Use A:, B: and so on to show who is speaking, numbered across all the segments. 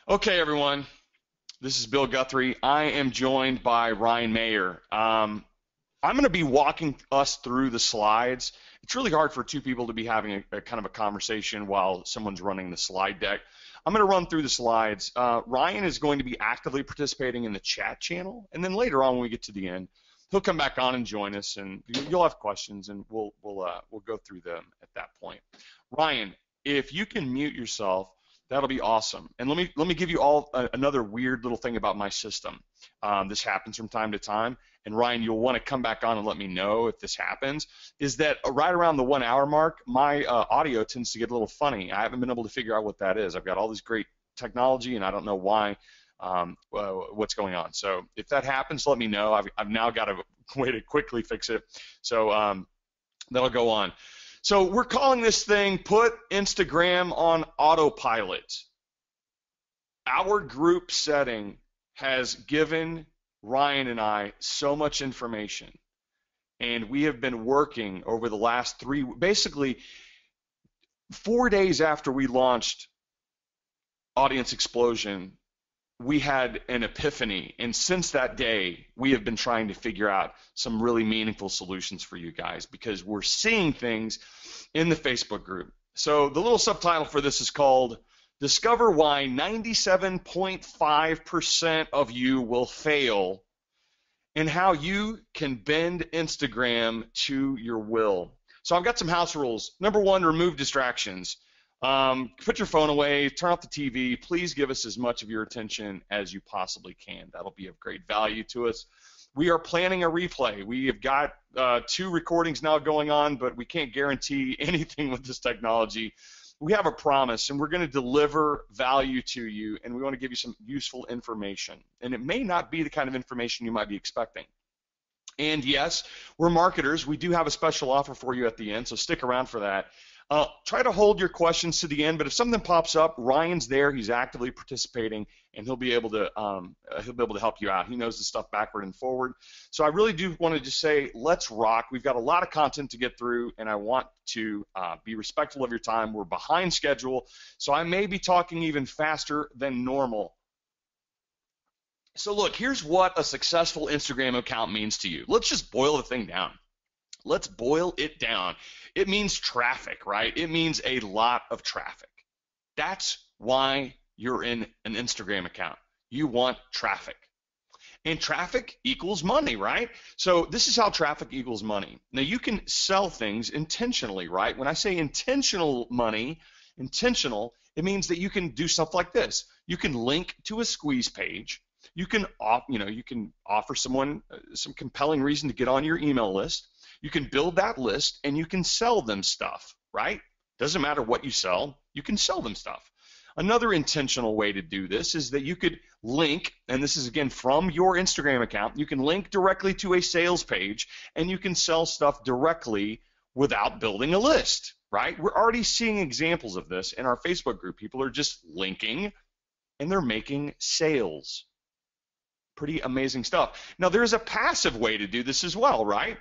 A: Okay, everyone. This is Bill Guthrie. I am joined by Ryan Mayer. I'm going to be walking us through the slides. It's really hard for two people to be having a kind of a conversation while someone's running the slide deck. I'm going to run through the slides. Ryan is going to be actively participating in the chat channel, and then later on when we get to the end, he'll come back on and join us, and you'll have questions, and we'll go through them at that point. Ryan, if you can mute yourself, that'll be awesome. And let me give you all another weird little thing about my system. This happens from time to time, and Ryan, you'll want to come back on and let me know if this happens. Is that right around the 1 hour mark, my audio tends to get a little funny. I haven't been able to figure out what that is. I've got all this great technology, and I don't know why. What's going on? So if that happens, let me know. I've now got a way to quickly fix it. So that'll go on. So we're calling this thing Put Instagram on Autopilot. Our group setting has given Ryan and I so much information, and we have been working over the last basically 4 days after we launched Audience Explosion, we had an epiphany, and since that day, we have been trying to figure out some really meaningful solutions for you guys because we're seeing things in the Facebook group. So the little subtitle for this is called Discover Why 97.5% of You Will Fail and How You Can Bend Instagram to Your Will. So I've got some house rules. Number one, remove distractions. Put your phone away, turn off the TV. Please give us as much of your attention as you possibly can. That'll be of great value to us. We are planning a replay. We have got 2 recordings now going on, but we can't guarantee anything with this technology. We have a promise, and we're going to deliver value to you, and we want to give you some useful information. And it may not be the kind of information you might be expecting. And yes, we're marketers. We do have a special offer for you at the end, so stick around for that. Try to hold your questions to the end, but if something pops up, Ryan's there. He's actively participating, and he'll be able to help you out. He knows the stuff backward and forward. So I really do want to just say, let's rock. We've got a lot of content to get through, and I want to be respectful of your time. We're behind schedule, so I may be talking even faster than normal. So look, here's what a successful Instagram account means to you. Let's just boil the thing down. Let's boil it down. It means traffic, right? It means a lot of traffic. That's why you're in an Instagram account. You want traffic. And traffic equals money, right? So this is how traffic equals money. Now you can sell things intentionally, right? When I say intentional money, it means that you can do stuff like this. You can link to a squeeze page. You can offer someone some compelling reason to get on your email list. You can build that list and you can sell them stuff, right? Doesn't matter what you sell, you can sell them stuff. Another intentional way to do this is that you could link, and this is again from your Instagram account, you can link directly to a sales page and you can sell stuff directly without building a list, right? We're already seeing examples of this in our Facebook group. People are just linking and they're making sales. Pretty amazing stuff. Now there's a passive way to do this as well, right?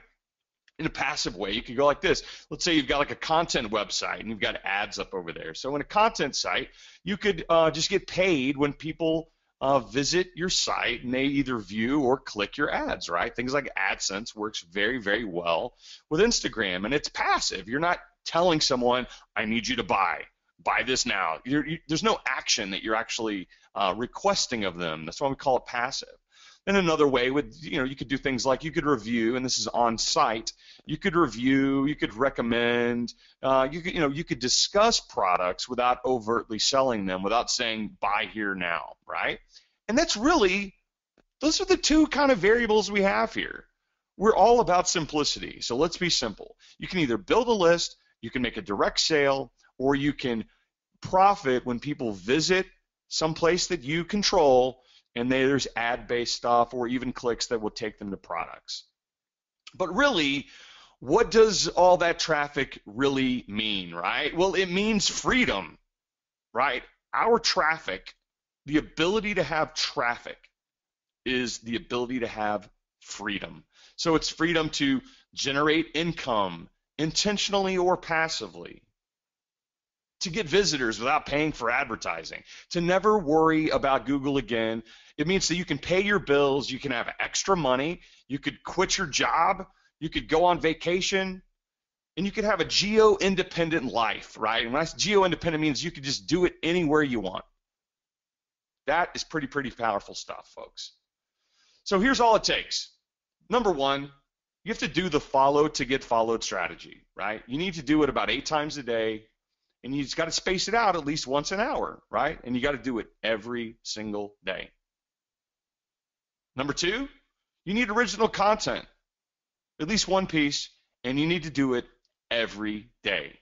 A: In a passive way, you could go like this. Let's say you've got like a content website and you've got ads up over there. So in a content site, you could just get paid when people visit your site and they either view or click your ads, right? Things like AdSense works very, very well with Instagram, and it's passive. You're not telling someone, I need you to buy this now. There's no action that you're actually requesting of them. That's why we call it passive. And another way you could do things like you could review, and this is on site. You could review, you could recommend, you could discuss products without overtly selling them, without saying buy here now, right? And those are the 2 kind of variables we have here. We're all about simplicity, so let's be simple. You can either build a list, you can make a direct sale, or you can profit when people visit someplace that you control and there's ad-based stuff or even clicks that will take them to products. But really, what does all that traffic really mean, right? Well, it means freedom, right? Our traffic, the ability to have traffic is the ability to have freedom. So it's freedom to generate income intentionally or passively. to get visitors without paying for advertising, to never worry about Google again. It means that you can pay your bills, you can have extra money, you could quit your job, you could go on vacation, and you could have a geo-independent life, right? And when I say geo-independent, means you could just do it anywhere you want. That is pretty powerful stuff, folks. So here's all it takes. Number one, you have to do the follow to get followed strategy, right? You need to do it about 8 times a day, and you just got to space it out at least once an hour, right? And you got to do it every single day. Number two, you need original content, at least one piece, and you need to do it every day.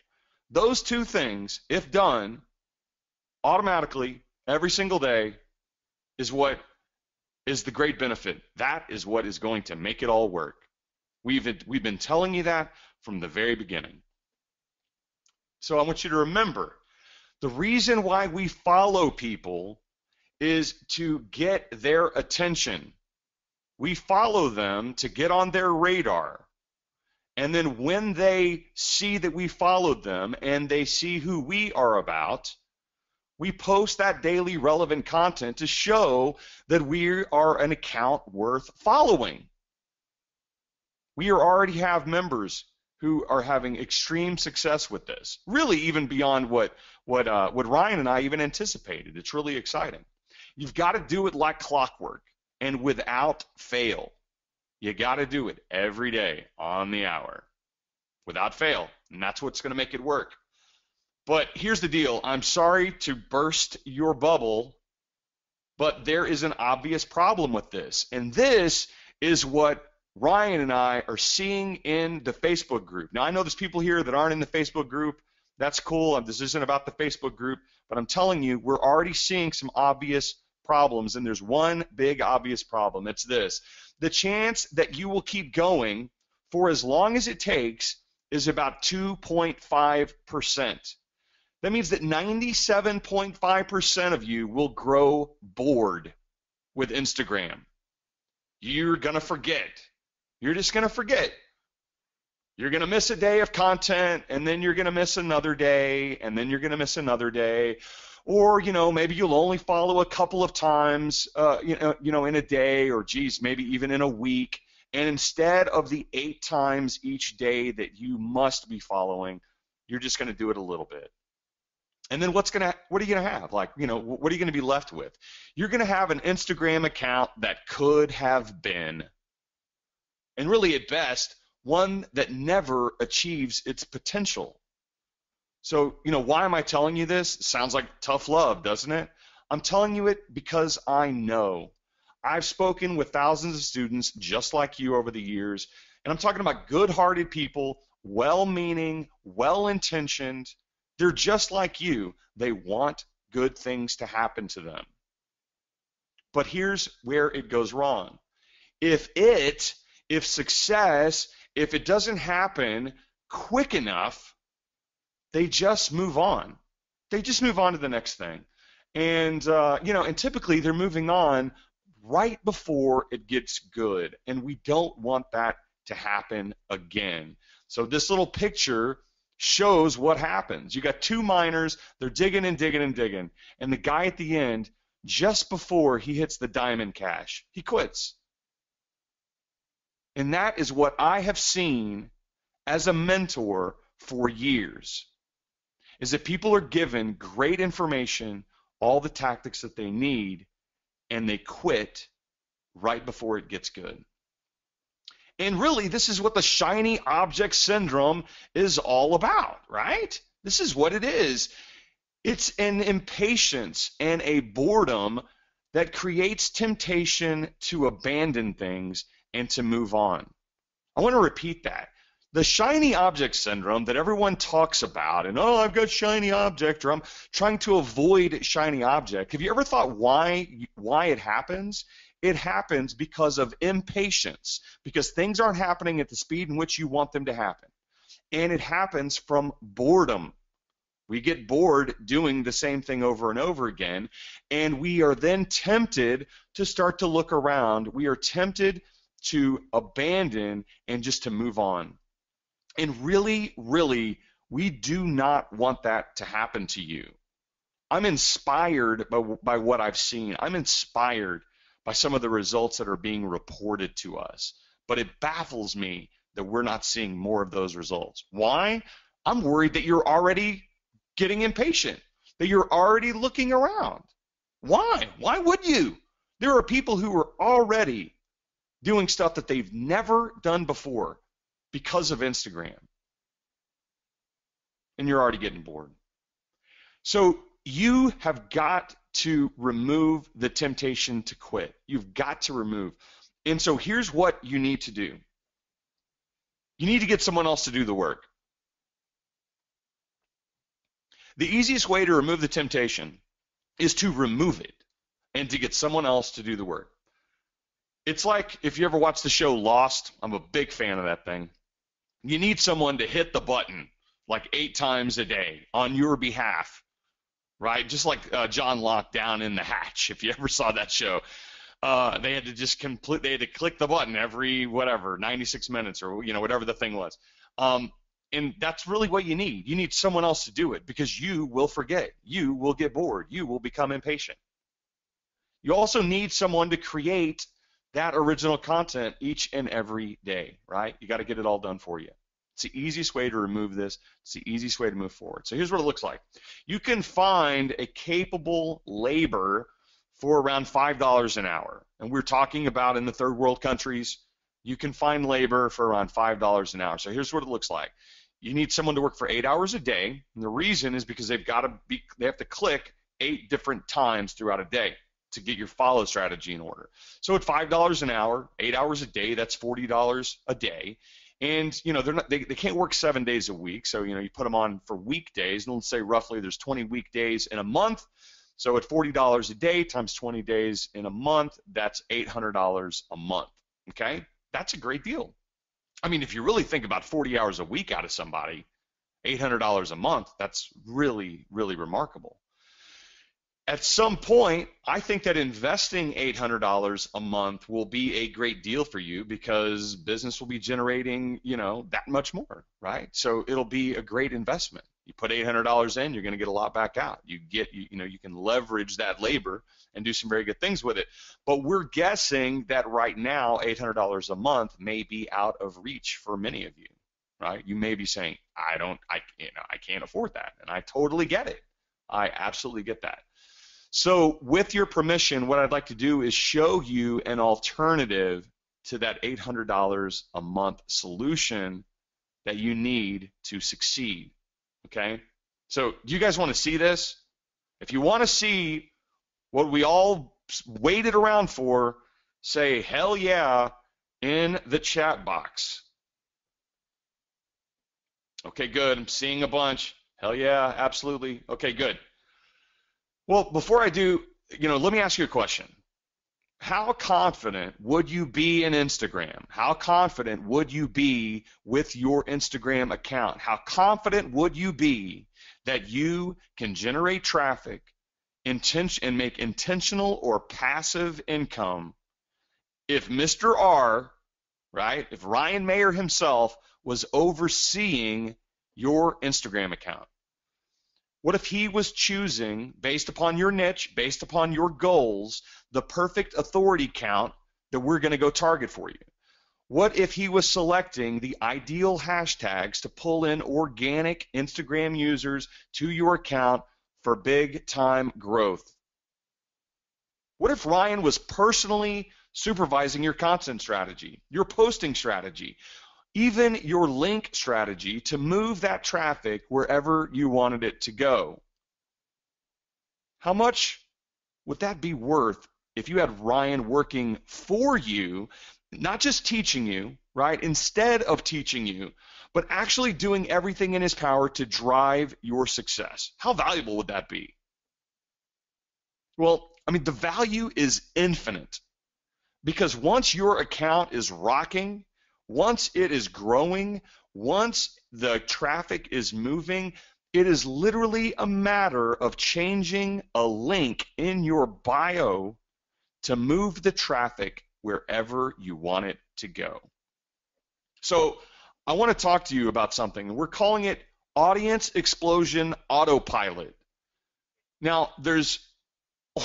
A: Those two things, if done automatically every single day, is what is the great benefit. That is what is going to make it all work. We've been telling you that from the very beginning. So I want you to remember, the reason why we follow people is to get their attention. We follow them to get on their radar. And then when they see that we followed them and they see who we are about, we post that daily relevant content to show that we are an account worth following. We already have members who are having extreme success with this, really even beyond what Ryan and I even anticipated. It's really exciting. You've got to do it like clockwork and without fail. You got to do it every day on the hour without fail, and that's what's going to make it work. But here's the deal. I'm sorry to burst your bubble, but there is an obvious problem with this, and this is what Ryan and I are seeing in the Facebook group. Now, I know there's people here that aren't in the Facebook group. That's cool. This isn't about the Facebook group, but I'm telling you, we're already seeing some obvious problems, and there's one big obvious problem. It's this. The chance that you will keep going for as long as it takes is about 2.5%. That means that 97.5% of you will grow bored with Instagram. You're going to forget. You're just going to forget. You're going to miss a day of content, and then you're going to miss another day, and then you're going to miss another day. Or, maybe you'll only follow a couple of times, in a day, or geez, maybe even in a week. And instead of the 8 times each day that you must be following, you're just going to do it a little bit. And then what are you going to have? What are you going to be left with? You're going to have an Instagram account that could have been, and really at best, one that never achieves its potential. So, why am I telling you this? It sounds like tough love, doesn't it? I'm telling you it because I know. I've spoken with thousands of students just like you over the years, and I'm talking about good-hearted people, well-meaning, well-intentioned. They're just like you. They want good things to happen to them. But here's where it goes wrong. If success, if it doesn't happen quick enough, they just move on. They just move on to the next thing. And, and typically they're moving on right before it gets good. And we don't want that to happen again. So this little picture shows what happens. You got 2 miners, they're digging and digging and digging. And the guy at the end, just before he hits the diamond cache, he quits. And that is what I have seen as a mentor for years, is that people are given great information, all the tactics that they need, and they quit right before it gets good. And really, this is what the shiny object syndrome is all about, right? This is what it is. It's an impatience and a boredom that creates temptation to abandon things and to move on. I want to repeat that. The shiny object syndrome that everyone talks about, and I've got shiny object, or I'm trying to avoid shiny object. Have you ever thought why it happens? It happens because of impatience, because things aren't happening at the speed in which you want them to happen. And it happens from boredom. We get bored doing the same thing over and over again, and we are then tempted to start to look around. We are tempted to abandon and just to move on. And really, We do not want that to happen to you. I'm inspired by what I've seen. I'm inspired by some of the results that are being reported to us. But it baffles me that we're not seeing more of those results. Why? I'm worried that you're already getting impatient, that you're already looking around. Why? Why would you? There are people who are already doing stuff that they've never done before because of Instagram. And you're already getting bored. So you have got to remove the temptation to quit. You've got to remove. And so here's what you need to do. You need to get someone else to do the work. The easiest way to remove the temptation is to remove it and to get someone else to do the work. It's like if you ever watch the show Lost, I'm a big fan of that thing. You need someone to hit the button like 8 times a day on your behalf, right? Just like John Locke down in The Hatch, if you ever saw that show. They had to just they had to click the button every, 96 minutes or, whatever the thing was. And that's really what you need. You need someone else to do it because you will forget. You will get bored. You will become impatient. You also need someone to create that original content each and every day, right? You got to get it all done for you. It's the easiest way to remove this. It's the easiest way to move forward. So here's what it looks like. You can find a capable labor for around $5 an hour. And we're talking about in the third world countries, you can find labor for around $5 an hour. So here's what it looks like. You need someone to work for 8 hours a day. And the reason is because they have to click 8 different times throughout a day to get your follow strategy in order. So at $5 an hour, 8 hours a day, that's $40 a day. And they can't work 7 days a week. So you put them on for weekdays, and let's say roughly there's 20 weekdays in a month. So at $40 a day times 20 days in a month, that's $800 a month. Okay, that's a great deal. I mean, if you really think about 40 hours a week out of somebody, $800 a month, that's really, really remarkable. At some point, I think that investing $800 a month will be a great deal for you because business will be generating, that much more, right? So it'll be a great investment. You put $800 in, you're going to get a lot back out. You can leverage that labor and do some very good things with it. But we're guessing that right now, $800 a month may be out of reach for many of you, right? You may be saying, I can't afford that, and I totally get it. I absolutely get that. So with your permission, what I'd like to do is show you an alternative to that $800 a month solution that you need to succeed, okay? So do you guys want to see this? If you want to see what we all waited around for, say hell yeah in the chat box. Okay, good. I'm seeing a bunch. Hell yeah, absolutely. Okay, good. Well, before I do, let me ask you a question. How confident would you be in Instagram? How confident would you be with your Instagram account? How confident would you be that you can generate traffic and make intentional or passive income if Mr. R, right, if Ryan Mayer himself was overseeing your Instagram account? What if he was choosing, based upon your niche, based upon your goals, the perfect authority count that we're going to go target for you? What if he was selecting the ideal hashtags to pull in organic Instagram users to your account for big time growth? What if Ryan was personally supervising your content strategy, your posting strategy, even your link strategy to move that traffic wherever you wanted it to go? How much would that be worth if you had Ryan working for you, not just teaching you, right? Instead of teaching you, but actually doing everything in his power to drive your success? How valuable would that be? Well, I mean, the value is infinite because once your account is rocking, once it is growing, once the traffic is moving, it is literally a matter of changing a link in your bio to move the traffic wherever you want it to go. So I want to talk to you about something. We're calling it Audience Explosion Autopilot. Now, there's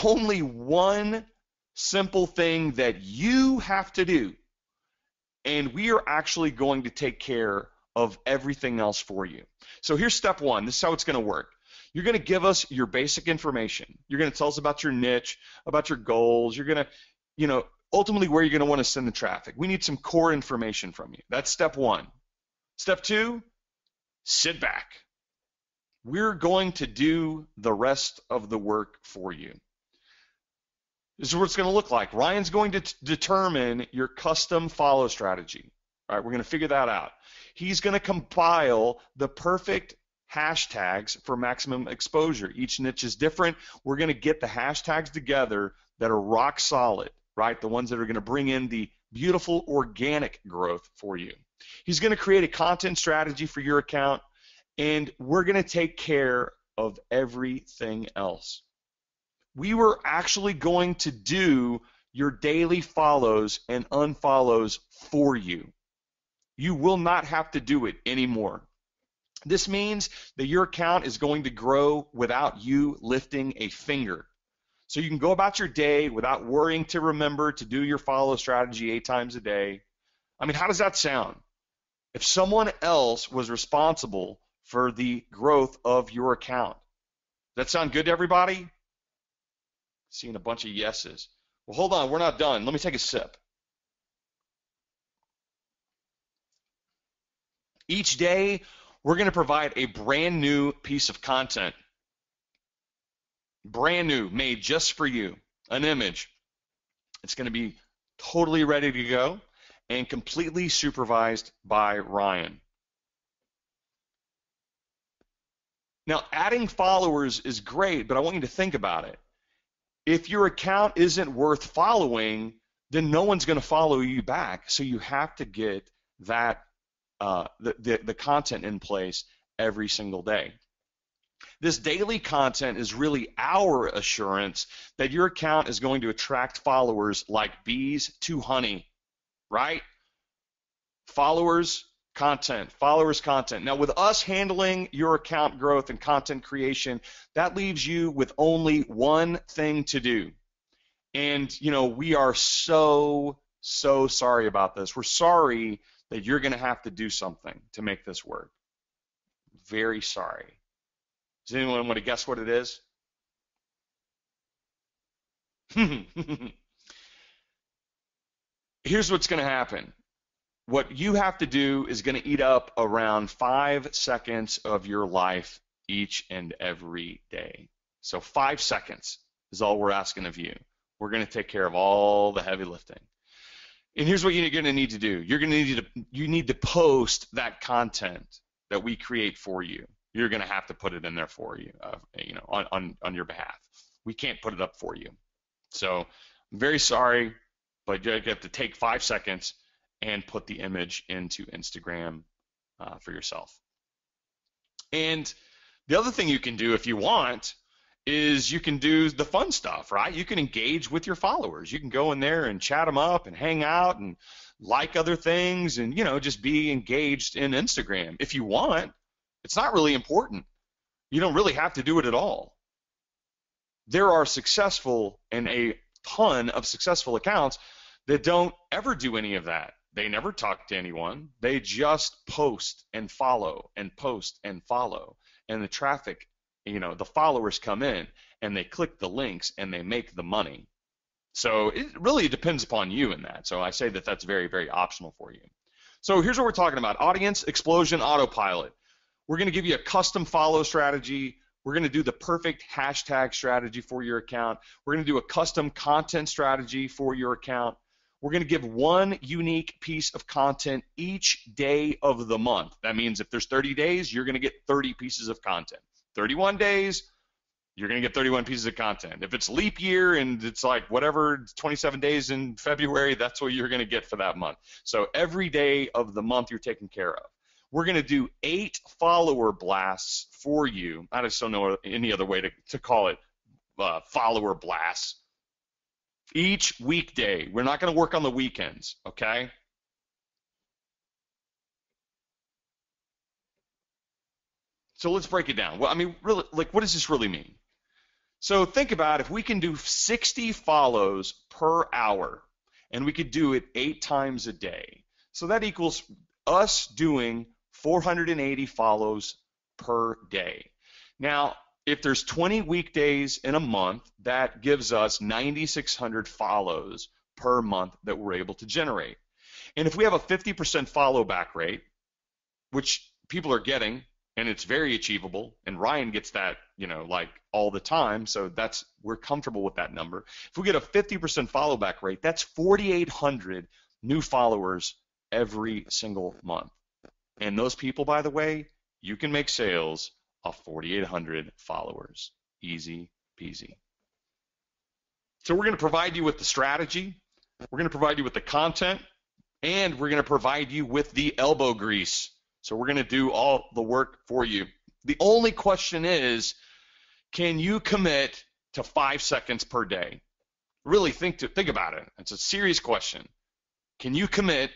A: only one simple thing that you have to do, and we are actually going to take care of everything else for you. So here's step one. This is how it's going to work. You're going to give us your basic information. You're going to tell us about your niche, about your goals. You're going to, ultimately where you're going to want to send the traffic. We need some core information from you. That's step one. Step two, sit back. We're going to do the rest of the work for you. This is what it's going to look like. Ryan's going to determine your custom follow strategy. All right, we're going to figure that out. He's going to compile the perfect hashtags for maximum exposure. Each niche is different. We're going to get the hashtags together that are rock solid, right? The ones that are going to bring in the beautiful organic growth for you. He's going to create a content strategy for your account, and we're going to take care of everything else. We were actually going to do your daily follows and unfollows for you. You will not have to do it anymore. This means that your account is going to grow without you lifting a finger. So you can go about your day without worrying to remember to do your follow strategy 8 times a day. I mean, how does that sound? If someone else was responsible for the growth of your account. Does that sound good to everybody? Seeing a bunch of yeses. Well, hold on, we're not done. Let me take a sip. Each day, we're going to provide a brand new piece of content. Brand new, made just for you. An image. It's going to be totally ready to go and completely supervised by Ryan. Now, adding followers is great, but I want you to think about it. If your account isn't worth following, then no one's going to follow you back. So you have to get that the content in place every single day. This daily content is really our assurance that your account is going to attract followers like bees to honey, right? Followers, content. Now, with us handling your account growth and content creation, that leaves you with only one thing to do. And, we are so sorry about this. We're sorry that you're going to have to do something to make this work. Very sorry. Does anyone want to guess what it is? Here's what's going to happen. What you have to do is going to eat up around 5 seconds of your life each and every day. So 5 seconds is all we're asking of you. We're going to take care of all the heavy lifting. And here's what you're going to need to do. You need to post that content that we create for you. You're going to have to put it in there for you, on your behalf. We can't put it up for you. So I'm very sorry, but you have to take 5 seconds and put the image into Instagram for yourself. And the other thing you can do if you want is you can do the fun stuff, right? You can engage with your followers. You can go in there and chat them up and hang out and like other things and, just be engaged in Instagram. If you want, it's not really important. You don't really have to do it at all. There are successful and a ton of successful accounts that don't ever do any of that. They never talk to anyone. They just post and follow and post and follow. And the traffic, the followers come in and they click the links and they make the money. So it really depends upon you in that. So I say that that's very, very optional for you. So here's what we're talking about. Audience Explosion Autopilot. We're going to give you a custom follow strategy. We're going to do the perfect hashtag strategy for your account. We're going to do a custom content strategy for your account. We're going to give one unique piece of content each day of the month. That means if there's 30 days, you're going to get 30 pieces of content. 31 days, you're going to get 31 pieces of content. If it's leap year and it's like whatever, 27 days in February, that's what you're going to get for that month. So every day of the month you're taken care of. We're going to do 8 follower blasts for you. I just don't know any other way to call it follower blasts. Each weekday. We're not going to work on the weekends, okay? So let's break it down. Well, I mean, really, like, what does this really mean? So think about if we can do 60 follows per hour, and we could do it 8 times a day. So that equals us doing 480 follows per day. Now, if there's 20 weekdays in a month, that gives us 9,600 follows per month that we're able to generate. And if we have a 50% follow back rate, which people are getting, and it's very achievable, and Ryan gets that, like all the time, so we're comfortable with that number. If we get a 50% follow back rate, that's 4,800 new followers every single month. And those people, by the way, you can make sales of 4,800 followers. Easy peasy. So we're going to provide you with the strategy, we're going to provide you with the content, and we're going to provide you with the elbow grease. So we're going to do all the work for you. The only question is, can you commit to 5 seconds per day? Really think about it. It's a serious question. Can you commit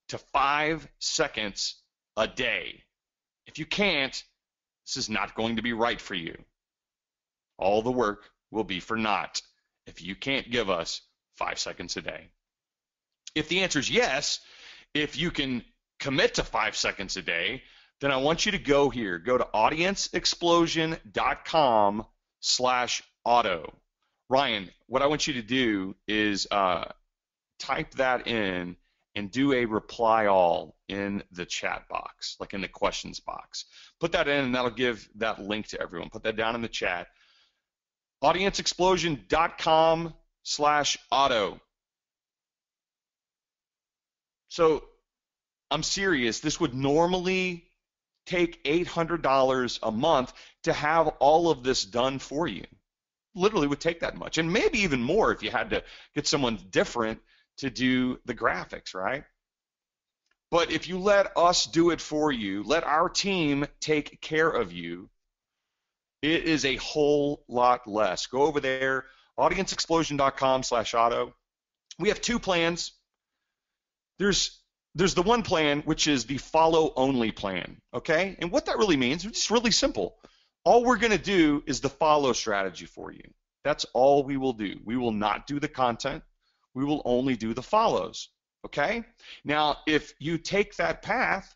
A: to 5 seconds a day? If you can't, this is not going to be right for you. All the work will be for naught if you can't give us 5 seconds a day. If the answer is yes, if you can commit to 5 seconds a day, then I want you to go here. Go to audienceexplosion.com/auto. Ryan, what I want you to do is type that in and do a reply all in the chat box, like in the questions box. Put that in, and that'll give that link to everyone. Put that down in the chat. audienceexplosion.com/auto. So I'm serious. This would normally take $800 a month to have all of this done for you. Literally would take that much, and maybe even more if you had to get someone different to do the graphics, right? But if you let us do it for you, let our team take care of you, it is a whole lot less. Go over there, audienceexplosion.com/auto. We have 2 plans. There's the one plan, which is the follow-only plan, okay? And what that really means, it's just really simple. All we're going to do is the follow strategy for you. That's all we will do. We will not do the content. We will only do the follows, okay? Now, if you take that path,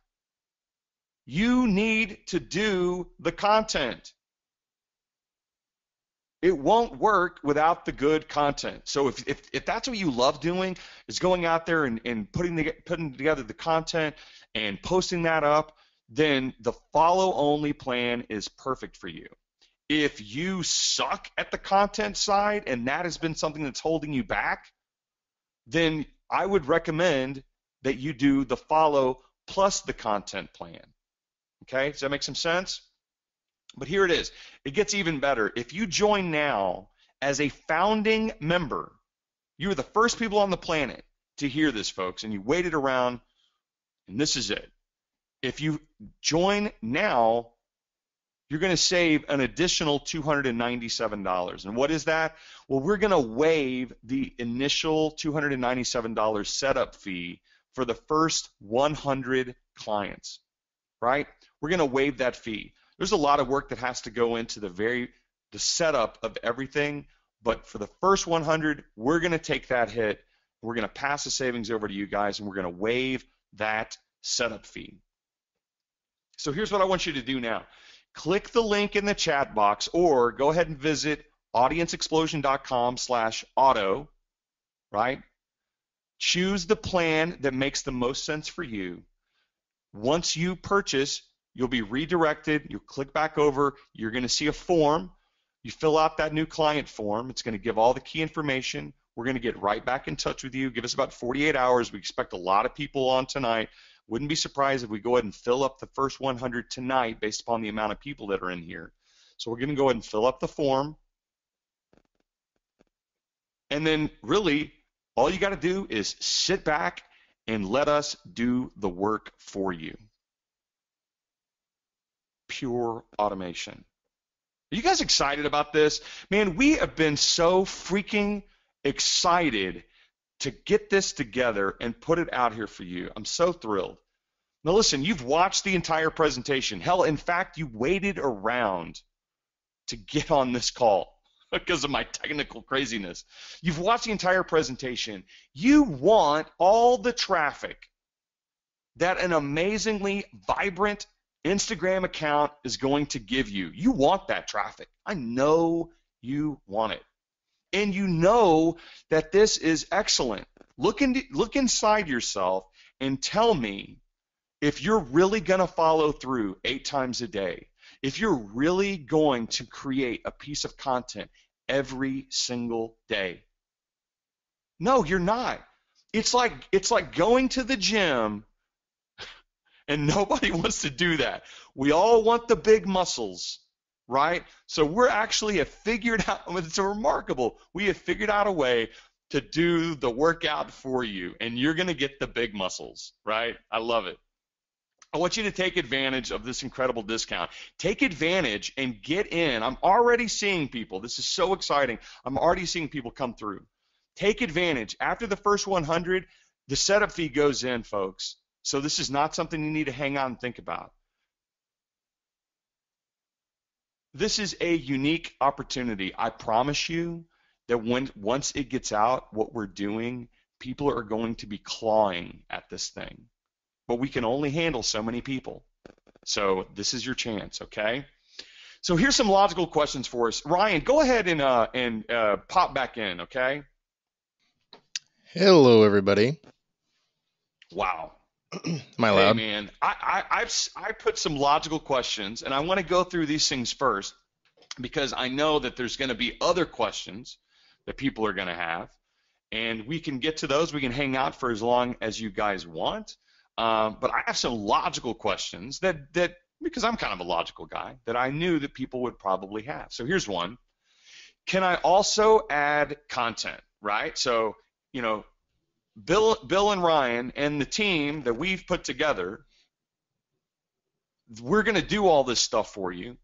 A: you need to do the content. It won't work without the good content. So if that's what you love doing, is going out there and putting together the content and posting that up, then the follow-only plan is perfect for you. If you suck at the content side and that has been something that's holding you back, then I would recommend that you do the follow plus the content plan. Okay, does that make some sense? But here it is. It gets even better. If you join now as a founding member, you are the first people on the planet to hear this, folks, and you waited around, and this is it. If you join now, you're going to save an additional $297. And what is that? Well, we're going to waive the initial $297 setup fee for the first 100 clients, right? We're going to waive that fee. There's a lot of work that has to go into the setup of everything, but for the first 100, we're going to take that hit. We're going to pass the savings over to you guys, and we're going to waive that setup fee. So here's what I want you to do now. Click the link in the chat box, or go ahead and visit audienceexplosion.com/auto, right? Choose the plan that makes the most sense for you. Once you purchase, you'll be redirected. You'll click back over. You're going to see a form. You fill out that new client form. It's going to give all the key information. We're going to get right back in touch with you. Give us about 48 hours. We expect a lot of people on tonight. Wouldn't be surprised if we go ahead and fill up the first 100 tonight based upon the amount of people that are in here. So we're going to go ahead and fill up the form. And then really, all you got to do is sit back and let us do the work for you. Pure automation. Are you guys excited about this? Man, we have been so freaking excited to get this together and put it out here for you. I'm so thrilled. Now listen, you've watched the entire presentation. Hell, in fact, you waited around to get on this call because of my technical craziness. You've watched the entire presentation. You want all the traffic that an amazingly vibrant Instagram account is going to give you. You want that traffic. I know you want it. And you know that this is excellent. Look inside yourself and tell me if you're really going to follow through 8 times a day, if you're really going to create a piece of content every single day. No, you're not. It's like going to the gym, and nobody wants to do that. We all want the big muscles, right? So we're actually have figured out, it's remarkable, we have figured out a way to do the workout for you, and you're going to get the big muscles, right? I love it. I want you to take advantage of this incredible discount. Take advantage and get in. I'm already seeing people. This is so exciting. I'm already seeing people come through. Take advantage. After the first 100, the setup fee goes in, folks. So this is not something you need to hang out and think about. This is a unique opportunity. I promise you that once it gets out, what we're doing, people are going to be clawing at this thing. But we can only handle so many people. So this is your chance, okay? So here's some logical questions for us. Ryan, go ahead and pop back in, okay?
B: Hello, everybody.
A: Wow.
B: Am I loud?
A: Hey, man, I put some logical questions, and I want to go through these things first because I know that there's going to be other questions that people are going to have, and we can get to those. We can hang out for as long as you guys want, but I have some logical questions that because I'm kind of a logical guy, that I knew that people would probably have. So here's one. Can I also add content, right? So, you know, Bill and Ryan and the team that we've put together, we're going to do all this stuff for you.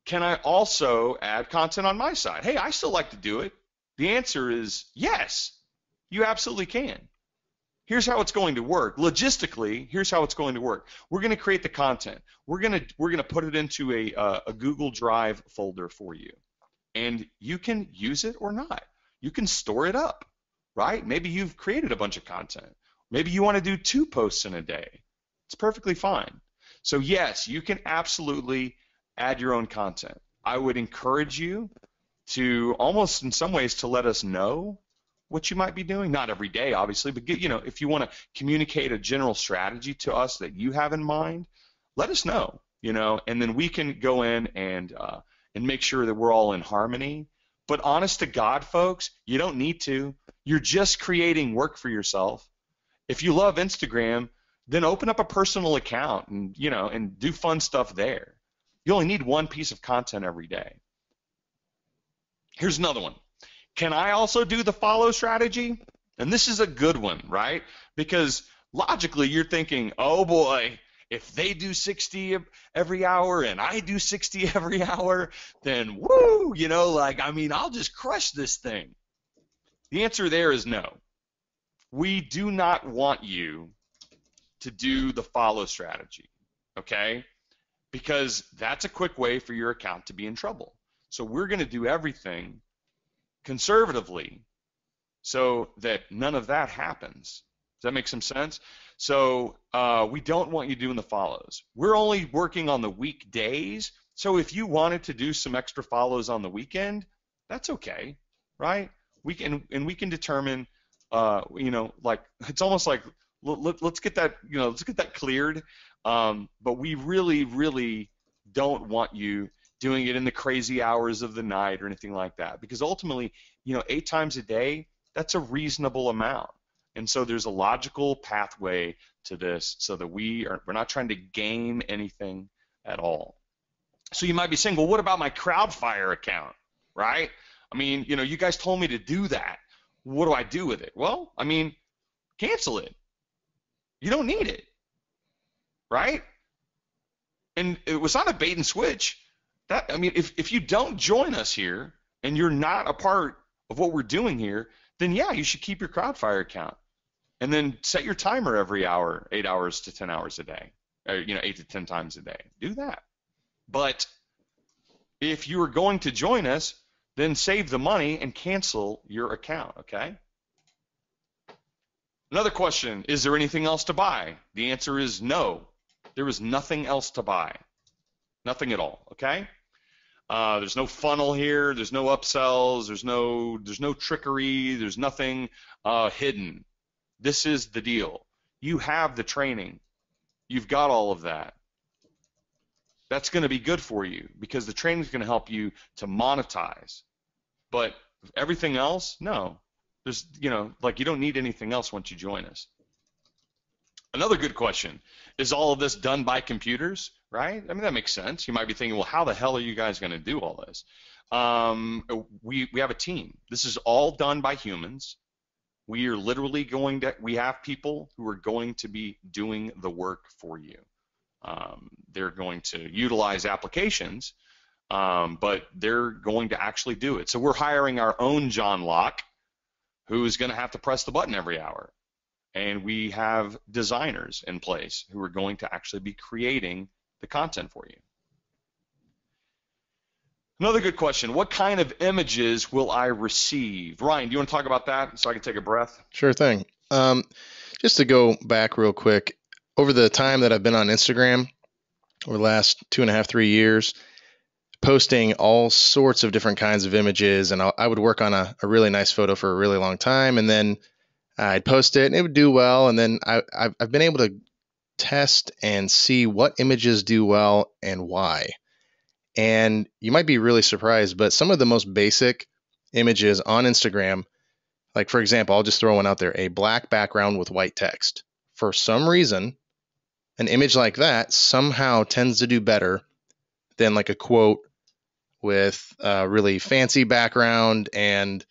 A: Can I also add content on my side? Hey, I still like to do it. The answer is yes, you absolutely can. Here's how it's going to work. Logistically, here's how it's going to work. We're going to create the content. We're going to put it into a Google Drive folder for you, and you can use it or not. You can store it up. Right? Maybe you've created a bunch of content. Maybe you want to do 2 posts in a day. It's perfectly fine. So yes, you can absolutely add your own content. I would encourage you to almost in some ways to let us know what you might be doing. Not every day, obviously, but if you want to communicate a general strategy to us that you have in mind, let us know, and then we can go in and make sure that we're all in harmony. But honest to God, folks, you don't need to. You're just creating work for yourself. If you love Instagram, then open up a personal account and do fun stuff there. You only need one piece of content every day. Here's another one. Can I also do the follow strategy? And this is a good one, right? Because logically you're thinking, oh boy, if they do 60 every hour and I do 60 every hour, then woo, I'll just crush this thing. The answer there is no. We do not want you to do the follow strategy, okay? Because that's a quick way for your account to be in trouble. So we're going to do everything conservatively so that none of that happens. Does that make some sense? So we don't want you doing the follows. We're only working on the weekdays. So if you wanted to do some extra follows on the weekend, that's okay, right? We can determine, it's almost like let's get that cleared. But we really, really don't want you doing it in the crazy hours of the night or anything like that, because ultimately, 8 times a day, that's a reasonable amount. And so there's a logical pathway to this, so that we're not trying to game anything at all. So you might be saying, well, what about my Crowdfire account, right? You guys told me to do that. What do I do with it? Well, cancel it. You don't need it, right? And it was not a bait and switch. If you don't join us here and you're not a part of what we're doing here, then yeah, you should keep your Crowdfire account. and then set your timer every hour, 8 hours to 10 hours a day, or, 8 to 10 times a day. Do that. But if you are going to join us, then save the money and cancel your account, okay? Another question, is there anything else to buy? The answer is no. There is nothing else to buy. Nothing at all, okay? There's no funnel here. There's no upsells. There's no trickery. There's nothing hidden. This is the deal. You have the training. You've got all of that. That's going to be good for you because the training is going to help you to monetize. But everything else, no. There's, you don't need anything else once you join us. Another good question, is all of this done by computers, right? I mean, that makes sense. You might be thinking, well, how the hell are you guys going to do all this? We have a team. This is all done by humans. We are literally we have people who are going to be doing the work for you. They're going to utilize applications, but they're going to actually do it. So we're hiring our own John Locke, who is going to have to press the button every hour. And we have designers in place who are going to actually be creating the content for you. Another good question, what kind of images will I receive? Ryan, do you want to talk about that so I can take a breath?
B: Sure thing. Just to go back real quick, over the time that I've been on Instagram, over the last 2.5, 3 years, posting all sorts of different kinds of images, and I would work on a really nice photo for a really long time, and then I'd post it and it would do well, and then I've been able to test and see what images do well and why. And you might be really surprised, but some of the most basic images on Instagram, like for example, I'll just throw one out there, a black background with white text. For some reason, an image like that somehow tends to do better than like a quote with a really fancy background and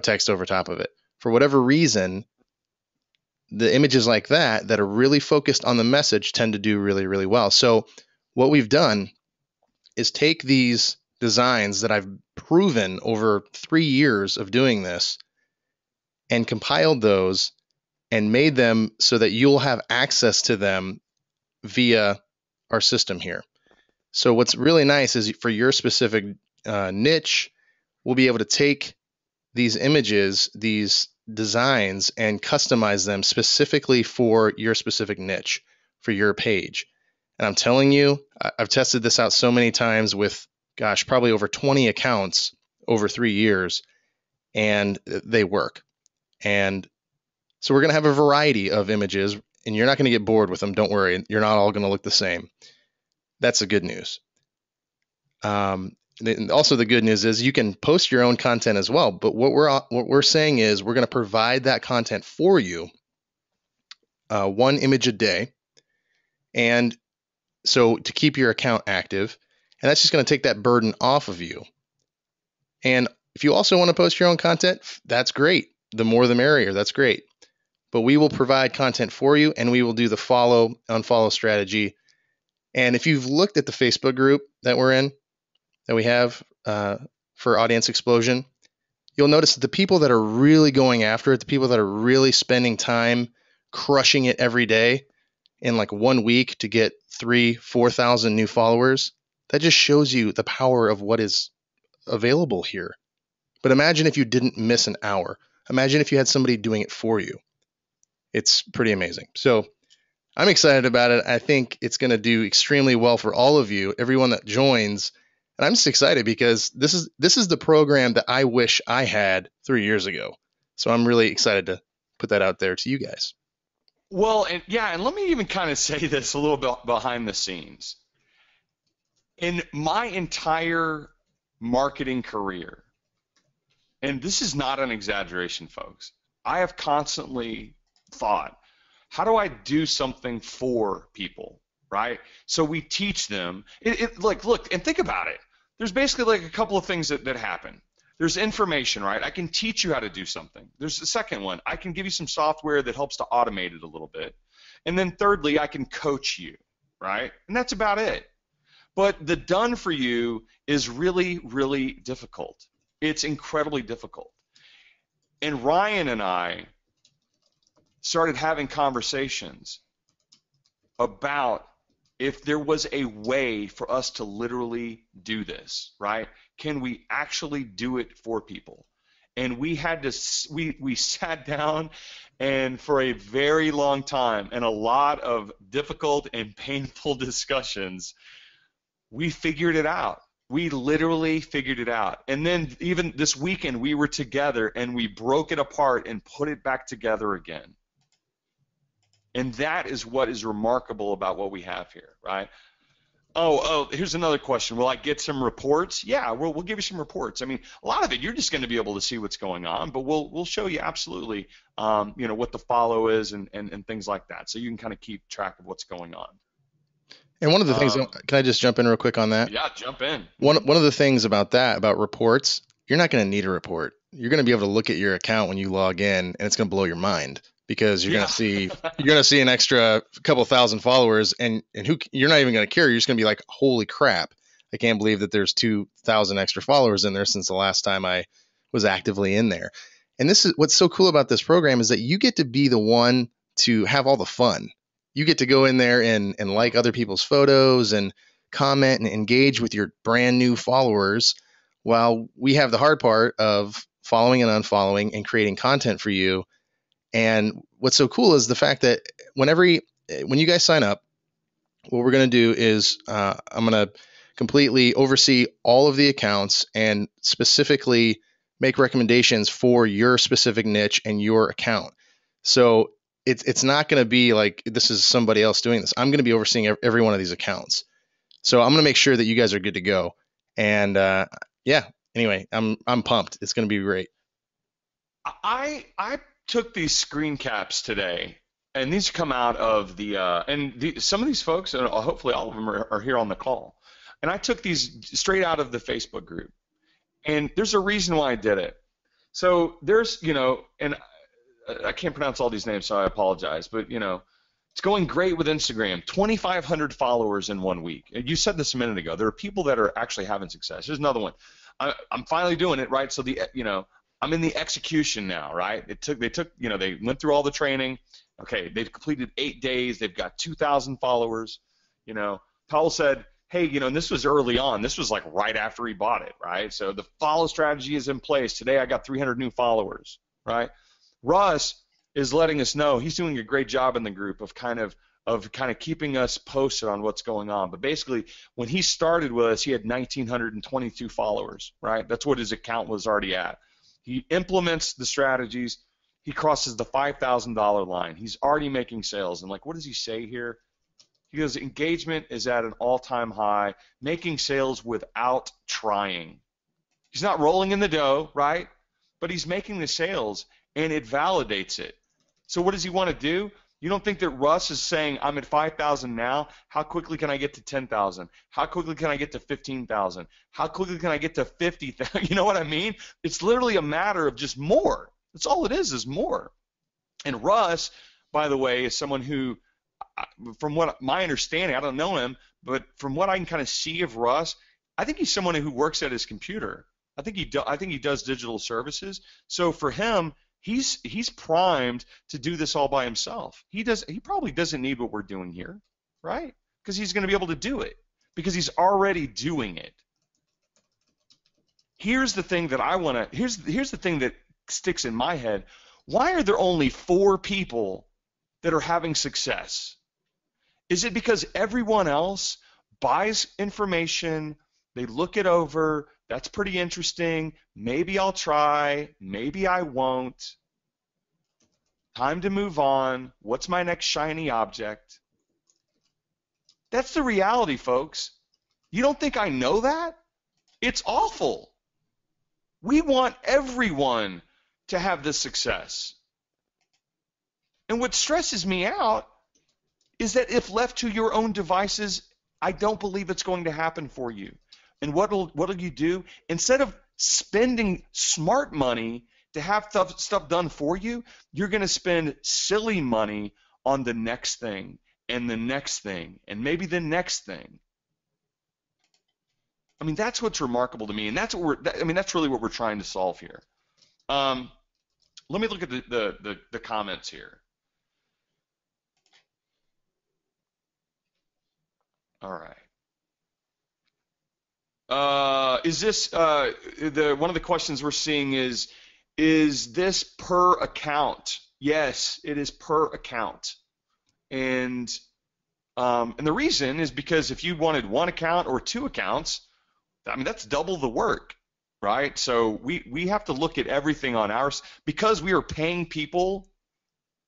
B: text over top of it. For whatever reason, the images like that are really focused on the message tend to do really, really well. So what we've done is take these designs that I've proven over 3 years of doing this and compiled those and made them so that you'll have access to them via our system here. So what's really nice is for your specific niche, we'll be able to take these images, these designs, and customize them specifically for your specific niche, for your page. And I'm telling you, I've tested this out so many times with, probably over 20 accounts over 3 years, and they work. And so we're going to have a variety of images, and you're not going to get bored with them. Don't worry. You're not all going to look the same. That's the good news. Also, the good news is you can post your own content as well. But what we're saying is we're going to provide that content for you, 1 image a day, and so to keep your account active, and that's just going to take that burden off of you. And if you also want to post your own content, that's great. The more the merrier. That's great. But we will provide content for you, and we will do the follow, unfollow strategy. And if you've looked at the Facebook group that we're in, that we have for Audience Explosion, you'll notice that the people that are really going after it, the people that are really spending time crushing it every day in like 1 week to get 3,000-4,000 new followers, that just shows you the power of what is available here. But imagine if you didn't miss an hour. Imagine if you had somebody doing it for you. It's pretty amazing. So I'm excited about it. I think it's going to do extremely well for all of you, everyone that joins. And I'm just excited because this is the program that I wish I had 3 years ago. So I'm really excited to put that out there to you guys.
A: Well, and let me even kind of say this a little bit behind the scenes. In my entire marketing career, and this is not an exaggeration, folks, I have constantly thought, how do I do something for people, right? So we teach them. Look, and think about it. There's basically like a couple of things that happen. There's information, right? I can teach you how to do something. There's the second one. I can give you some software that helps to automate it a little bit. And then thirdly, I can coach you, right? And that's about it. But the done for you is really, really difficult. It's incredibly difficult. And Ryan and I started having conversations about if there was a way for us to literally do this, right? Can we actually do it for people? And we had to, we sat down, and for a very long time and a lot of difficult and painful discussions, we figured it out. We literally figured it out. And then even this weekend, we were together and we broke it apart and put it back together again. And that is what is remarkable about what we have here, right? Oh, here's another question. Will I get some reports? Yeah, we'll give you some reports. I mean, a lot of it, you're just going to be able to see what's going on, but we'll show you absolutely, what the follow is and things like that. So you can kind of keep track of what's going on.
B: And one of the things, can I just jump in real quick on that?
A: Yeah, jump in.
B: One of the things about that, about reports, you're not going to need a report. You're going to be able to look at your account when you log in, and it's going to blow your mind because you're going to see an extra couple thousand followers, and you're not even going to care. You're just going to be like, holy crap, I can't believe that there's 2,000 extra followers in there since the last time I was actively in there. And this is what's so cool about this program, is that you get to be the one to have all the fun. You get to go in there and like other people's photos and comment and engage with your brand new followers, while we have the hard part of following and unfollowing and creating content for you. And what's so cool is the fact that when you guys sign up, what we're going to do is I'm going to completely oversee all of the accounts and specifically make recommendations for your specific niche and your account. So it's not going to be like this is somebody else doing this. I'm going to be overseeing every one of these accounts. So I'm going to make sure that you guys are good to go. And anyway, I'm pumped. It's going to be great.
A: I took these screen caps today, and these come out of some of these folks, and hopefully all of them are here on the call. And I took these straight out of the Facebook group. And there's a reason why I did it. So there's, and I can't pronounce all these names, so I apologize. But, it's going great with Instagram. 2,500 followers in 1 week. You said this a minute ago. There are people that are actually having success. Here's another one. I'm finally doing it, right? So I'm in the execution now, right? They went through all the training. Okay, they've completed 8 days. They've got 2,000 followers. Powell said, hey, and this was early on. This was like right after he bought it, right? So the follow strategy is in place. Today I got 300 new followers, right? Russ is letting us know he's doing a great job in the group of kind of keeping us posted on what's going on. But basically, when he started with us, he had 1,922 followers, right? That's what his account was already at. He implements the strategies. He crosses the $5,000 line. He's already making sales. And what does he say here? He goes, engagement is at an all-time high, making sales without trying. He's not rolling in the dough, right? But he's making the sales, and it validates it. So what does he want to do? You don't think that Russ is saying, I'm at 5,000 now. How quickly can I get to 10,000? How quickly can I get to 15,000? How quickly can I get to 50,000? You know what I mean? It's literally a matter of just more. That's all it is more. And Russ, by the way, is someone who, from what my understanding, I don't know him, but from what I can kind of see of Russ, I think he's someone who works at his computer. I think he does digital services. So for him, he's primed to do this all by himself. He probably doesn't need what we're doing here, right? Because he's going to be able to do it because he's already doing it. Here's the thing that here's the thing that sticks in my head. Why are there only 4 people that are having success? Is it because everyone else buys information, they look it over, that's pretty interesting, maybe I'll try, maybe I won't, time to move on, what's my next shiny object? That's the reality, folks. You don't think I know that? It's awful. We want everyone to have this success. And what stresses me out is that if left to your own devices, I don't believe it's going to happen for you. And what'll you do? Instead of spending smart money to have stuff done for you, you're going to spend silly money on the next thing and the next thing and maybe the next thing. I mean, that's what's remarkable to me, and that's really what we're trying to solve here. Let me look at the comments here. All right. Is this the one of the questions we're seeing is this per account? Yes, it is per account. And and the reason is because if you wanted one account or two accounts, I mean that's double the work, right? So we have to look at everything on ours because we are paying people,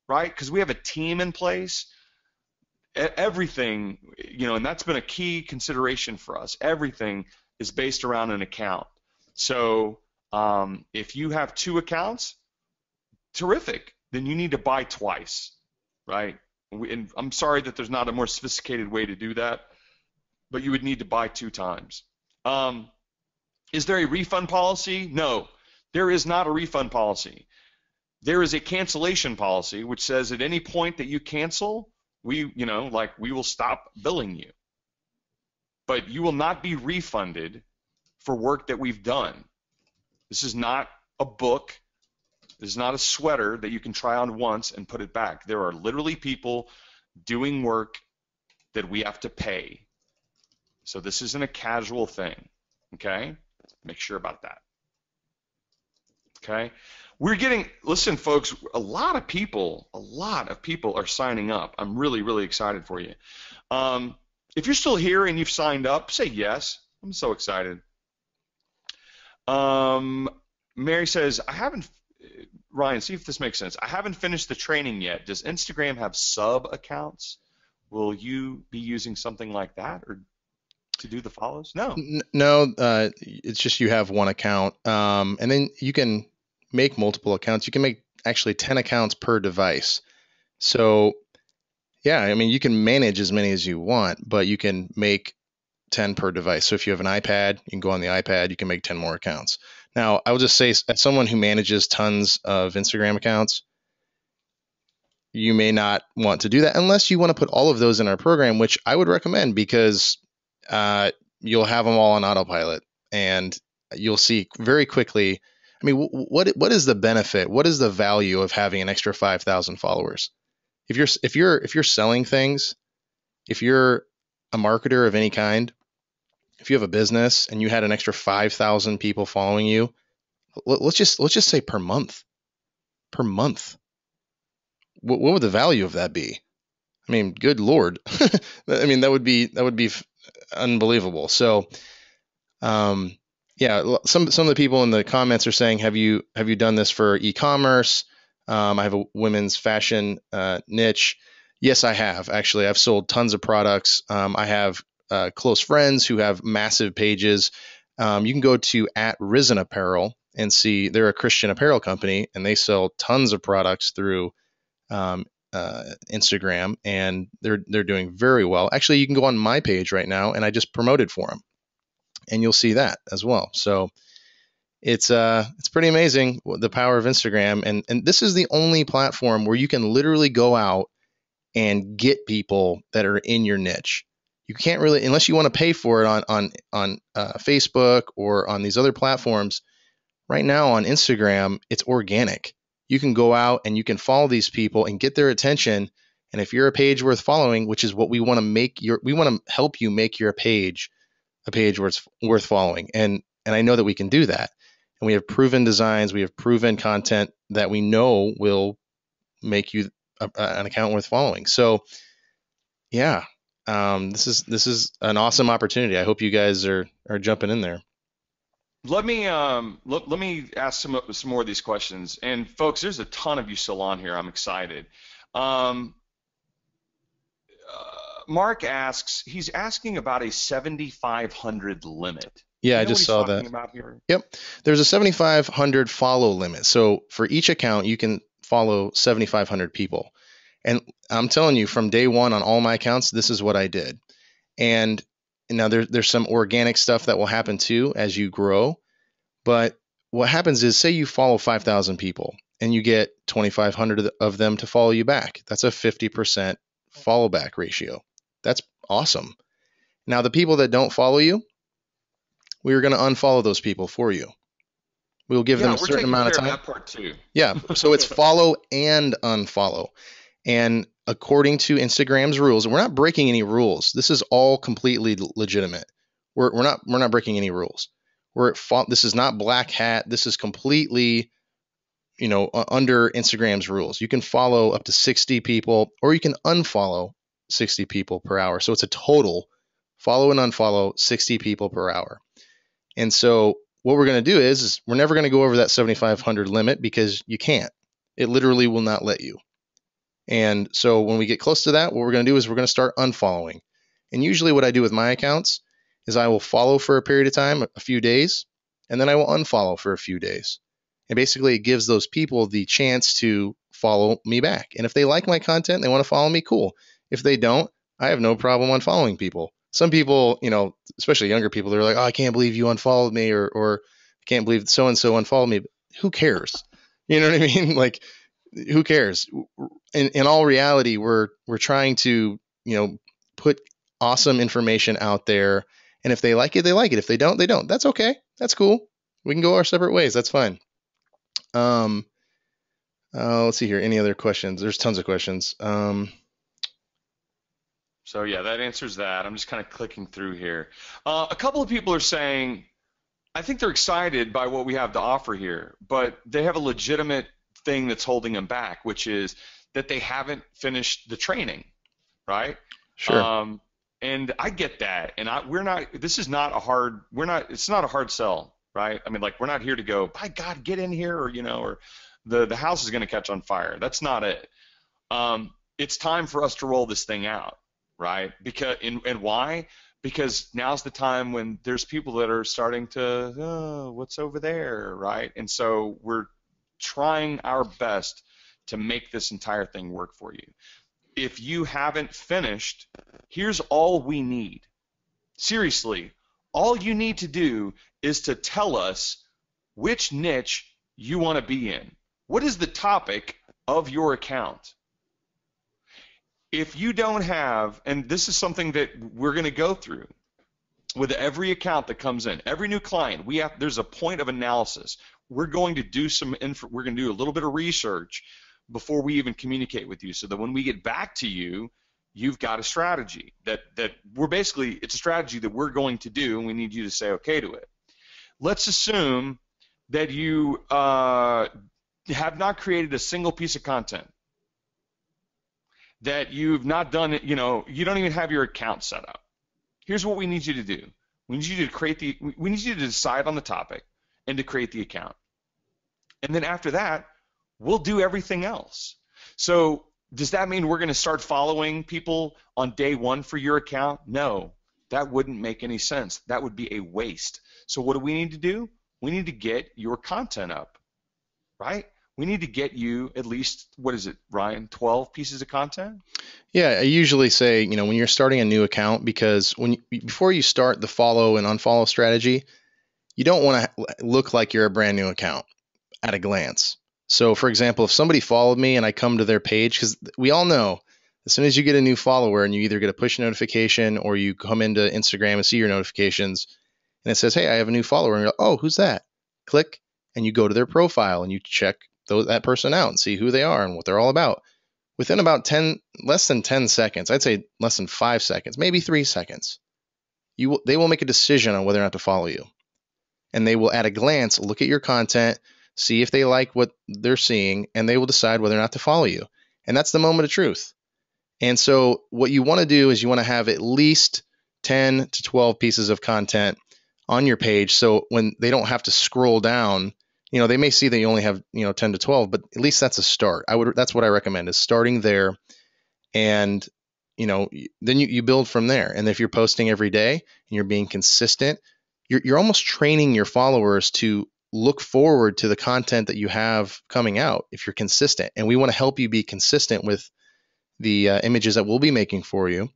A: right? Because we have a team in place. Everything, and that's been a key consideration for us. Everything is based around an account. So if you have two accounts, terrific. Then you need to buy twice, right? And I'm sorry that there's not a more sophisticated way to do that, but you would need to buy two times. Is there a refund policy? No, there is not a refund policy. There is a cancellation policy, which says at any point that you cancel, we will stop billing you. But you will not be refunded for work that we've done. This is not a book. This is not a sweater that you can try on once and put it back. There are literally people doing work that we have to pay. So this isn't a casual thing, okay? Make sure about that, okay? Listen, folks, a lot of people are signing up. I'm really, really excited for you. If you're still here and you've signed up, say yes. I'm so excited. Mary says, Ryan, see if this makes sense. I haven't finished the training yet. Does Instagram have sub accounts? Will you be using something like that or to do the follows? No.
B: No, it's just you have one account. And then you can make multiple accounts. You can make actually 10 accounts per device. So yeah, I mean, you can manage as many as you want, but you can make 10 per device. So if you have an iPad, you can go on the iPad, you can make 10 more accounts. Now, I will just say, as someone who manages tons of Instagram accounts, you may not want to do that unless you want to put all of those in our program, which I would recommend because you'll have them all on autopilot and you'll see very quickly. I mean, what is the benefit? What is the value of having an extra 5,000 followers? If you're selling things, if you're a marketer of any kind, if you have a business and you had an extra 5,000 people following you, let's just say per month, what would the value of that be? I mean, good Lord. I mean, that would be unbelievable. So, yeah, some of the people in the comments are saying, have you done this for e-commerce? I have a women's fashion niche. Yes, I have. Actually, I've sold tons of products. I have close friends who have massive pages. You can go to @Risen Apparel and see they're a Christian apparel company and they sell tons of products through Instagram, and they're doing very well. Actually, you can go on my page right now, and I just promoted for them, and you'll see that as well. So it's pretty amazing the power of Instagram, and this is the only platform where you can literally go out and get people that are in your niche. You can't really, unless you want to pay for it on Facebook or on these other platforms. Right now on Instagram, it's organic. You can go out and you can follow these people and get their attention. And if you're a page worth following, which is what we want to we want to help you make your page a page worth following. And I know that we can do that. And we have proven designs, we have proven content that we know will make you an account worth following. So yeah, this is an awesome opportunity. I hope you guys are jumping in there.
A: Let me ask some more of these questions. And folks, there's a ton of you still on here. I'm excited. Mark asks, he's asking about a 7,500 limit.
B: Yeah, I just saw that.
A: About here?
B: Yep. There's a 7,500 follow limit. So for each account, you can follow 7,500 people. And I'm telling you, from day one on all my accounts, this is what I did. And now there's some organic stuff that will happen too as you grow. But what happens is, say you follow 5,000 people and you get 2,500 of them to follow you back. That's a 50% follow back ratio. That's awesome. Now, the people that don't follow you, we are going to unfollow those people for you. We'll give them a certain amount of time.
A: That part too.
B: Yeah. So it's follow and unfollow. And according to Instagram's rules, and we're not breaking any rules. This is all completely legitimate. We're not breaking any rules. This is not black hat. This is completely, under Instagram's rules. You can follow up to 60 people, or you can unfollow 60 people per hour. So it's a total follow and unfollow 60 people per hour. And so what we're going to do is we're never going to go over that 7,500 limit because you can't. It literally will not let you. And so when we get close to that, what we're going to do is we're going to start unfollowing. And usually what I do with my accounts is I will follow for a period of time, a few days, and then I will unfollow for a few days. And basically it gives those people the chance to follow me back. And if they like my content, they want to follow me, cool. If they don't, I have no problem unfollowing people. Some people, especially younger people, they're like, oh, I can't believe you unfollowed me, or I can't believe so-and-so unfollowed me. But who cares? You know what I mean? Like, who cares? In all reality, we're trying to, put awesome information out there. And if they like it, they like it. If they don't, they don't. That's okay. That's cool. We can go our separate ways. That's fine. Let's see here. Any other questions? There's tons of questions.
A: So yeah, that answers that. I'm just kind of clicking through here. A couple of people are saying, I think they're excited by what we have to offer here, but they have a legitimate thing that's holding them back, which is that they haven't finished the training, right?
B: Sure.
A: And I get that, and it's not a hard sell, right? I mean, like, we're not here to go, by God, get in here, or the house is going to catch on fire. That's not it. It's time for us to roll this thing out, right? And why? Because now's the time when there's people that are starting to, oh, what's over there, right? And so we're trying our best to make this entire thing work for you. If you haven't finished, here's all we need. Seriously, all you need to do is to tell us which niche you want to be in. What is the topic of your account? If you don't have, and this is something that we're going to go through with every account that comes in, every new client, there's a point of analysis. We're going to do we're going to do a little bit of research before we even communicate with you, so that when we get back to you, you've got a strategy that it's a strategy that we're going to do, and we need you to say okay to it. Let's assume that you have not created a single piece of content, that you've not done it, you don't even have your account set up. Here's what we need you to do. We need you to decide on the topic and to create the account. And then after that, we'll do everything else. So does that mean we're going to start following people on day one for your account? No, that wouldn't make any sense. That would be a waste. So what do we need to do? We need to get your content up, right? We need to get you at least, what is it, Ryan, 12 pieces of content?
B: Yeah, I usually say, when you're starting a new account, because before you start the follow and unfollow strategy, you don't want to look like you're a brand new account at a glance. So, for example, if somebody followed me and I come to their page, because we all know as soon as you get a new follower and you either get a push notification or you come into Instagram and see your notifications and it says, hey, I have a new follower, and you're like, oh, who's that? Click, and you go to their profile and you check that person out and see who they are and what they're all about. Within about less than 10 seconds, I'd say less than 5 seconds, maybe 3 seconds, they will make a decision on whether or not to follow you. And they will, at a glance, look at your content, see if they like what they're seeing, and they will decide whether or not to follow you. And that's the moment of truth. And so what you want to do is you want to have at least 10 to 12 pieces of content on your page, so when they don't have to scroll down, they may see that you only have 10 to 12, but at least that's a start. That's what I recommend, is starting there, and then you build from there. And if you're posting every day and you're being consistent, you're almost training your followers to look forward to the content that you have coming out if you're consistent. And we want to help you be consistent with the images that we'll be making for you,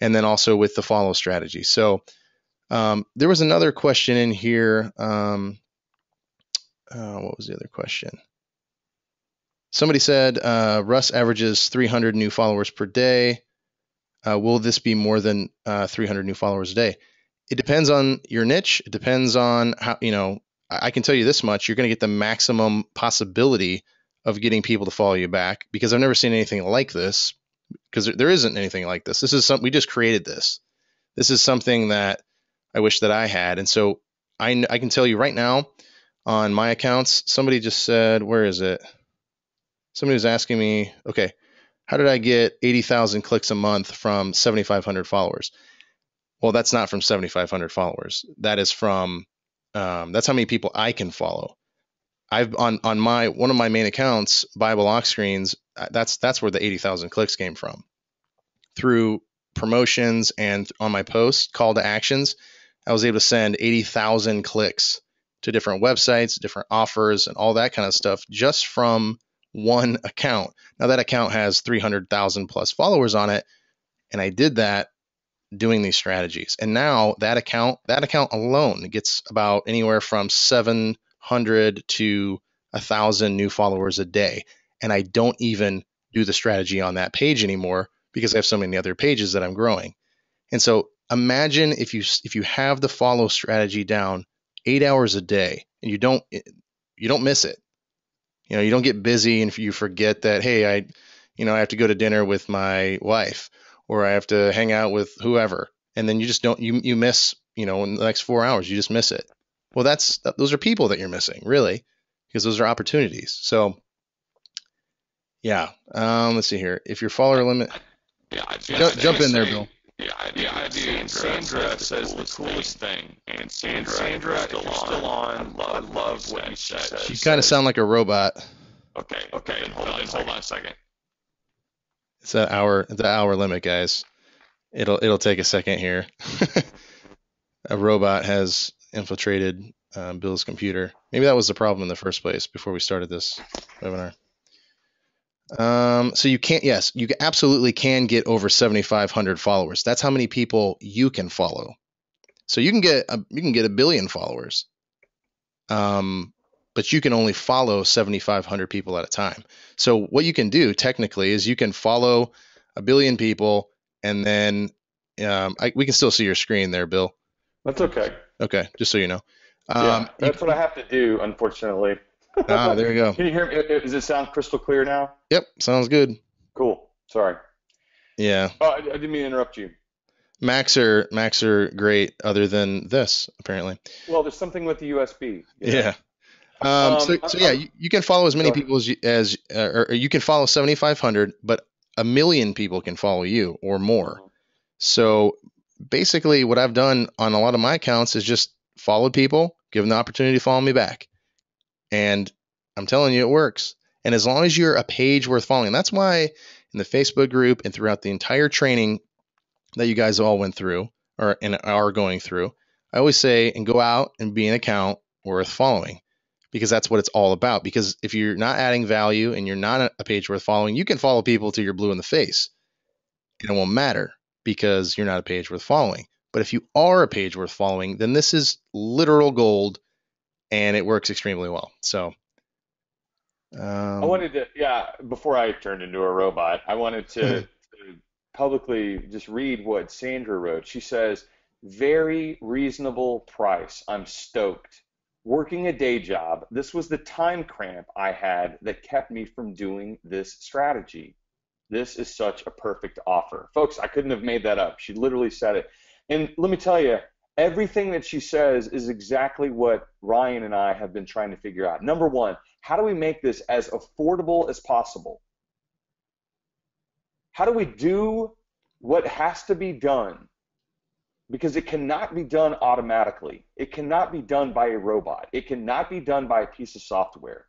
B: and then also with the follow strategy. So there was another question in here. What was the other question? Somebody said Russ averages 300 new followers per day. Will this be more than 300 new followers a day? It depends on your niche. It depends on how, I can tell you this much: you're going to get the maximum possibility of getting people to follow you back, because I've never seen anything like this. because there isn't anything like this. This is something we just created this. This is something that I wish that I had. And so I can tell you right now on my accounts, somebody just said, where is it? Somebody was asking me, okay, how did I get 80,000 clicks a month from 7,500 followers? Well, that's not from 7,500 followers. That is from, that's how many people I can follow. I've on my one of my main accounts, Bible Lock Screens. That's where the 80,000 clicks came from, through promotions and on my posts, call to actions. I was able to send 80,000 clicks to different websites, different offers, and all that kind of stuff just from one account. Now that account has 300,000 plus followers on it, and I did that doing these strategies. And now that account alone gets about anywhere from 700 to 1,000 new followers a day. And I don't even do the strategy on that page anymore because I have so many other pages that I'm growing. And so imagine if you have the follow strategy down 8 hours a day and you don't miss it. You don't get busy and you forget that, hey, I have to go to dinner with my wife, or I have to hang out with whoever, and then you just don't you miss, in the next 4 hours you just miss it. Well, those are people that you're missing, really, because those are opportunities. So yeah, let's see here. If your follower limit, jump in there, Bill.
A: I do. Sandra says the coolest thing. And Sandra, if you're still on, I love what you said.
B: You kind of sound like a robot.
A: Okay. Hold on a second.
B: It's the hour limit, guys. It'll take a second here. A robot has infiltrated Bill's computer. Maybe that was the problem in the first place before we started this webinar. So you absolutely can get over 7,500 followers. That's how many people you can follow. So you can get a billion followers. But you can only follow 7,500 people at a time. So what you can do technically is you can follow a billion people, and then we can still see your screen there, Bill.
C: That's okay.
B: Okay, just so you know.
C: That's what I have to do, unfortunately.
B: There you go.
C: Can you hear me? Does it sound crystal clear now?
B: Yep, sounds good.
C: Cool. Sorry.
B: Yeah.
C: Oh, I didn't mean to interrupt you.
B: Macs are great, other than this, apparently.
C: Well, there's something with the USB.
B: Yeah. You can follow as many people or you can follow 7,500, but 1 million people can follow you or more. So basically what I've done on a lot of my accounts is just followed people, give them the opportunity to follow me back. And I'm telling you, it works. And as long as you're a page worth following, that's why in the Facebook group and throughout the entire training that you guys all went through and are going through, I always say, and go out and be an account worth following, because that's what it's all about. Because if you're not adding value and you're not a page worth following, you can follow people till you're blue in the face and it won't matter because you're not a page worth following. But if you are a page worth following, then this is literal gold and it works extremely well. So
C: I wanted to, before I turned into a robot, I wanted to publicly just read what Sandra wrote. She says, very reasonable price. I'm stoked. Working a day job, this was the time cramp I had that kept me from doing this strategy. This is such a perfect offer. Folks, I couldn't have made that up. She literally said it. And let me tell you, everything that she says is exactly what Ryan and I have been trying to figure out. Number one, how do we make this as affordable as possible? How do we do what has to be done? Because it cannot be done automatically. It cannot be done by a robot. It cannot be done by a piece of software.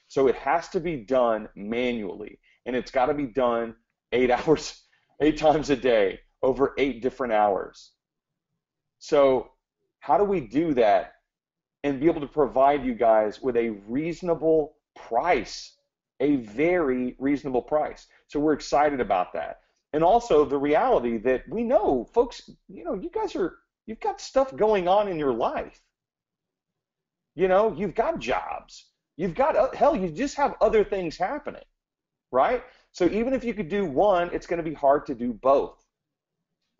C: So it has to be done manually, and it's got to be done 8 times a day, over 8 different hours. So how do we do that and be able to provide you guys with a reasonable price, a very reasonable price? So we're excited about that. And also the reality that we know, folks, you've got stuff going on in your life. You've got jobs. You've got, you just have other things happening, right? So even if you could do one, it's going to be hard to do both,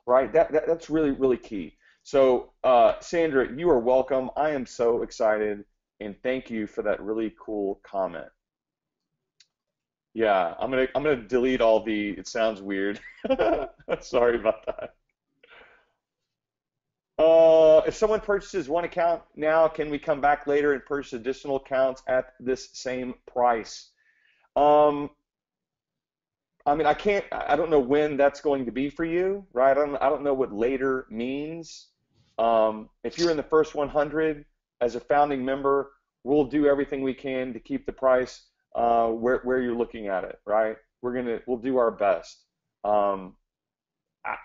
C: right? That's really, really key. So Sandra, you are welcome. I am so excited, and thank you for that really cool comment. Yeah, I'm gonna delete all the. It sounds weird. Sorry about that. If someone purchases one account now, can we come back later and purchase additional accounts at this same price? Um, I mean, I can't. I don't know when that's going to be for you, right? I don't know what later means. If you're in the first 100 as a founding member, we'll do everything we can to keep the price where you're looking at it, right? We'll do our best. Um,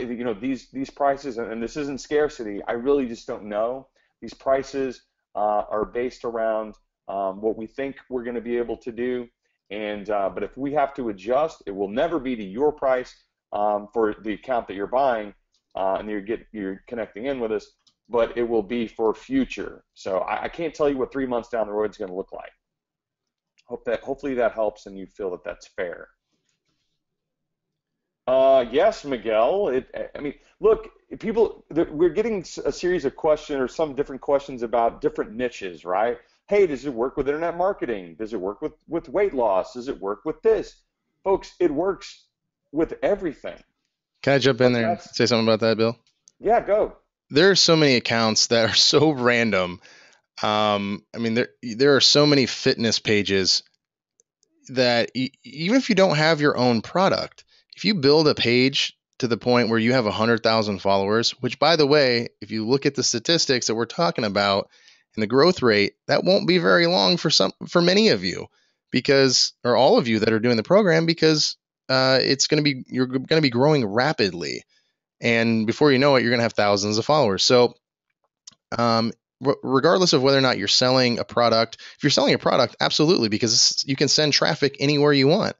C: these prices, and this isn't scarcity. I really just don't know. These prices are based around what we think we're going to be able to do, and but if we have to adjust, it will never be to your price for the account that you're buying, and you're connecting in with us, but it will be for future. So I can't tell you what 3 months down the road is going to look like. Hopefully that helps, and you feel that that's fair. Yes, Miguel. I mean, look, we're getting a series of questions or some different questions about different niches, right? Hey, does it work with internet marketing? Does it work with weight loss? Does it work with this? Folks, it works with everything.
B: Can I jump in
C: But
B: there and
C: that's,
B: say something about that, Bill?
C: yeah, go.
B: There are so many accounts that are so random. I mean, there are so many fitness pages that even if you don't have your own product, if you build a page to the point where you have 100,000 followers, which by the way, if you look at the statistics that we're talking about and the growth rate, that won't be very long for many of you because, or all of you that are doing the program, because you're going to be growing rapidly. And before you know it, you're going to have thousands of followers. So, um, regardless of whether or not you're selling a product, if you're selling a product, absolutely, because you can send traffic anywhere you want.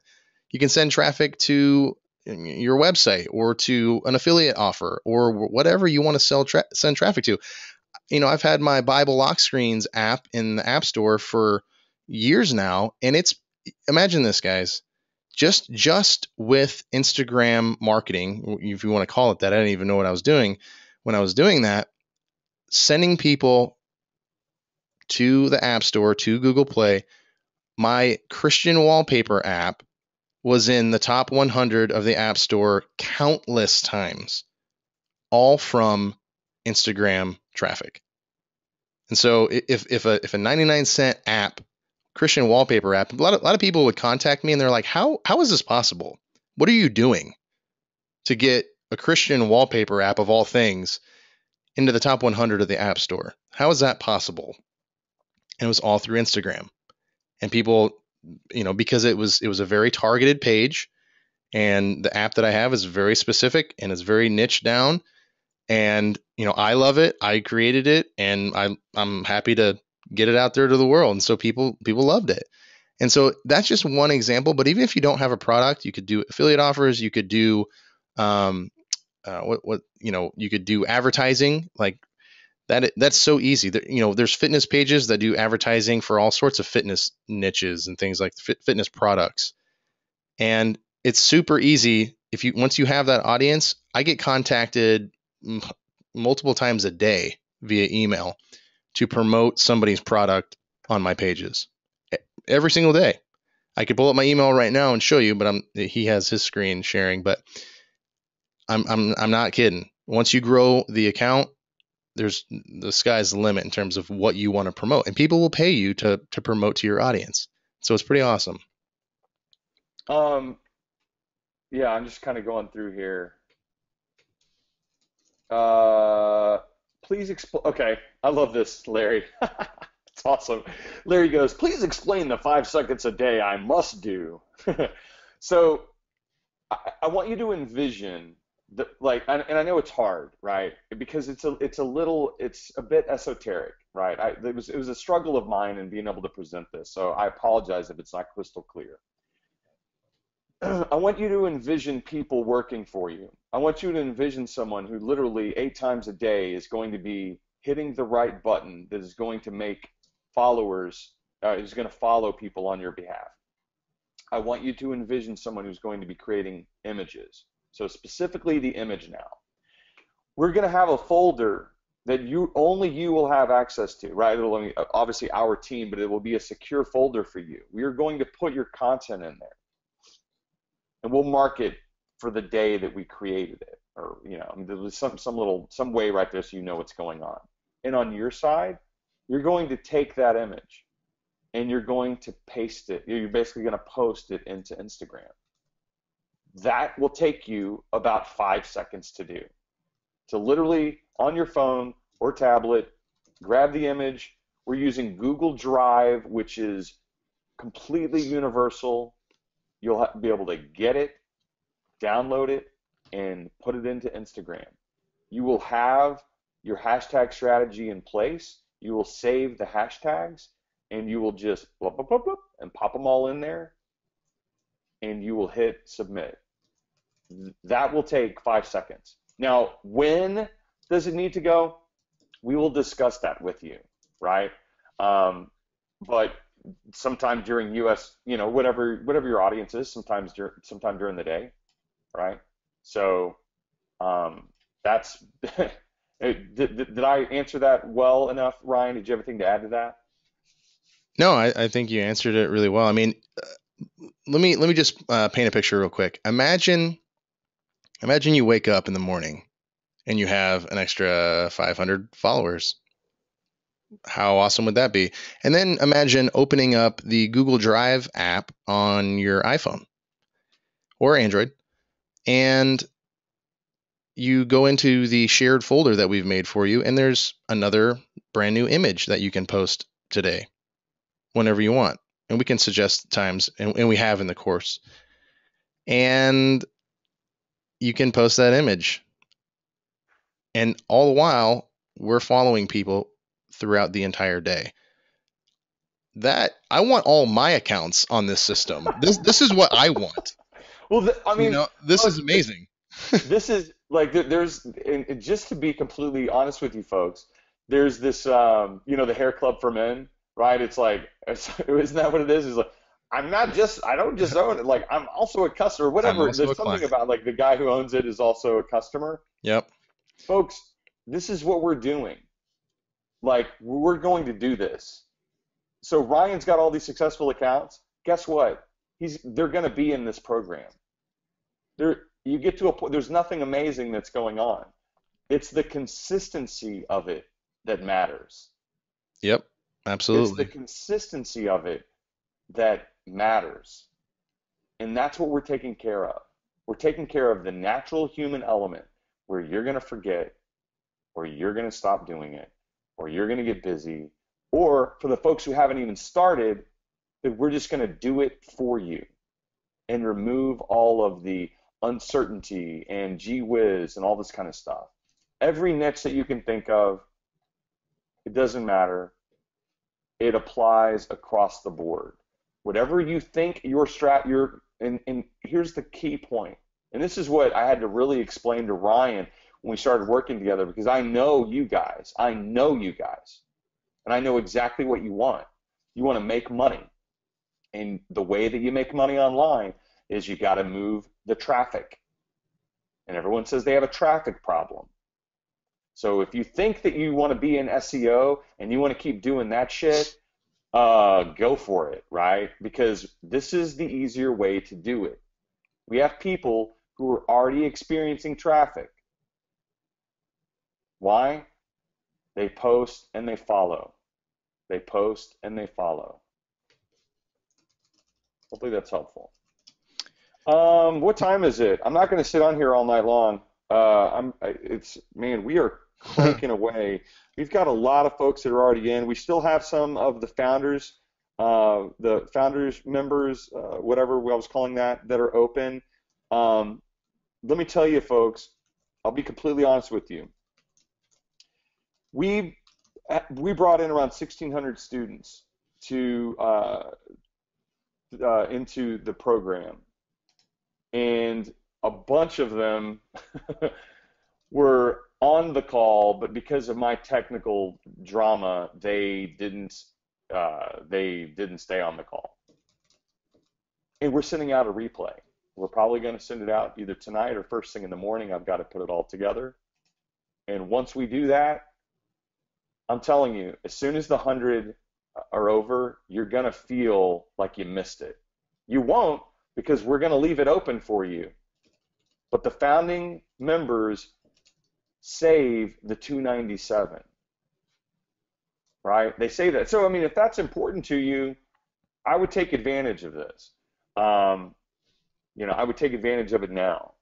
B: You can send traffic to your website or to an affiliate offer or whatever you want to send traffic to. I've had my Bible lock screens app in the App Store for years now, and imagine this, guys. Just with Instagram marketing, if you want to call it that. I didn't even know what I was doing when I was doing that, sending people to the App Store, to Google Play. My Christian wallpaper app was in the top 100 of the App Store countless times, all from Instagram traffic. And so if a 99-cent app, Christian wallpaper app, a lot of people would contact me and they're like, how is this possible? What are you doing to get a Christian wallpaper app of all things into the top 100 of the App Store? How is that possible? And it was all through Instagram. And people, because it was a very targeted page, and the app that I have is very specific and it's very niche down. And I love it. I created it, and I'm happy to get it out there to the world. And so people loved it. And so that's just one example. But even if you don't have a product, you could do affiliate offers. You could do you could do advertising like that. That's so easy. There's fitness pages that do advertising for all sorts of fitness niches and things like fitness products. And it's super easy. Once you have that audience, I get contacted multiple times a day via email to promote somebody's product on my pages every single day. I could pull up my email right now and show you, but he has his screen sharing, but I'm not kidding. Once you grow the account, the sky's the limit in terms of what you want to promote, and people will pay you to promote to your audience. So it's pretty awesome.
C: Um, yeah, I'm just kind of going through here. Uh, please explain. Okay, I love this, Larry. It's awesome. Larry goes, please explain the 5 seconds a day I must do. So I want you to envision and I know it's hard, right? Because it's a bit esoteric, right? It was a struggle of mine in being able to present this, so I apologize if it's not crystal clear. I want you to envision people working for you. I want you to envision someone who literally 8 times a day is going to be hitting the right button that is going to make followers, is going to follow people on your behalf. I want you to envision someone who's going to be creating images. So specifically the image now. We're going to have a folder that only you will have access to, right? It'll be obviously our team, but it will be a secure folder for you. We are going to put your content in there. and we'll mark it for the day that we created it, or I mean, there's some way right there so you know what's going on. And on your side, you're going to take that image and you're going to paste it. You're basically going to post it into Instagram. That will take you about 5 seconds to do. So literally on your phone or tablet, grab the image. We're using Google Drive, which is completely universal. You'll be able to get it, download it, and put it into Instagram. You will have your hashtag strategy in place. You will save the hashtags, and you will just blah, blah, blah, blah, and pop them all in there, and you will hit submit. That will take 5 seconds. Now, when does it need to go? We will discuss that with you, right? But sometime during U.S., whatever your audience is, sometime during the day, right? So that's did I answer that well enough, Ryan? Did you have anything to add to that?
B: No, I think you answered it really well. I mean, let me just paint a picture real quick. Imagine you wake up in the morning and you have an extra 500 followers. How awesome would that be? And then imagine opening up the Google Drive app on your iPhone or Android, and you go into the shared folder that we've made for you, and there's another brand new image that you can post today whenever you want. And we can suggest times, and we have in the course. And you can post that image. And all the while, we're following people throughout the entire day. That I want all my accounts on this system. This is what I want.
C: Well, I mean,
B: this is amazing.
C: This is like there's and just to be completely honest with you folks, there's this the hair club for men, right? It's like isn't that what it is? It's like I don't just own it, like I'm also a customer, whatever. There's something
B: client
C: about like the guy who owns it is also a customer.
B: Yep.
C: Folks, this is what we're doing. Like we're going to do this. So Ryan's got all these successful accounts. Guess what? They're going to be in this program. You get to a point, there's nothing amazing that's going on. It's the consistency of it that matters.
B: Yep, absolutely.
C: It's the consistency of it that matters. And that's what we're taking care of. We're taking care of the natural human element where you're going to forget, or you're going to stop doing it, or you're going to get busy, or for the folks who haven't even started, that we're just going to do it for you and remove all of the uncertainty and gee whiz and all this kind of stuff. Every niche that you can think of, it doesn't matter. It applies across the board. Whatever you think and here's the key point. And this is what I had to really explain to Ryan when we started working together, because I know you guys. And I know exactly what you want. You want to make money. And the way that you make money online is you got to move the traffic. And everyone says they have a traffic problem. So if you think that you want to be in SEO and you want to keep doing that shit, go for it, right? Because this is the easier way to do it. We have people who are already experiencing traffic. Why? They post and they follow. They post and they follow. Hopefully that's helpful. What time is it? I'm not going to sit on here all night long. We are cranking away. We've got a lot of folks that are already in. We still have some of the founders members, whatever I was calling that are open. Let me tell you, folks, I'll be completely honest with you. We brought in around 1,600 students into the program, and a bunch of them were on the call, but because of my technical drama, they didn't stay on the call. And we're sending out a replay. We're probably going to send it out either tonight or first thing in the morning. I've got to put it all together. And once we do that, I'm telling you, as soon as the 100 are over, you're going to feel like you missed it. You won't, because we're going to leave it open for you. But the founding members save the 297, right? They say that. So, I mean, if that's important to you, I would take advantage of this. I would take advantage of it now.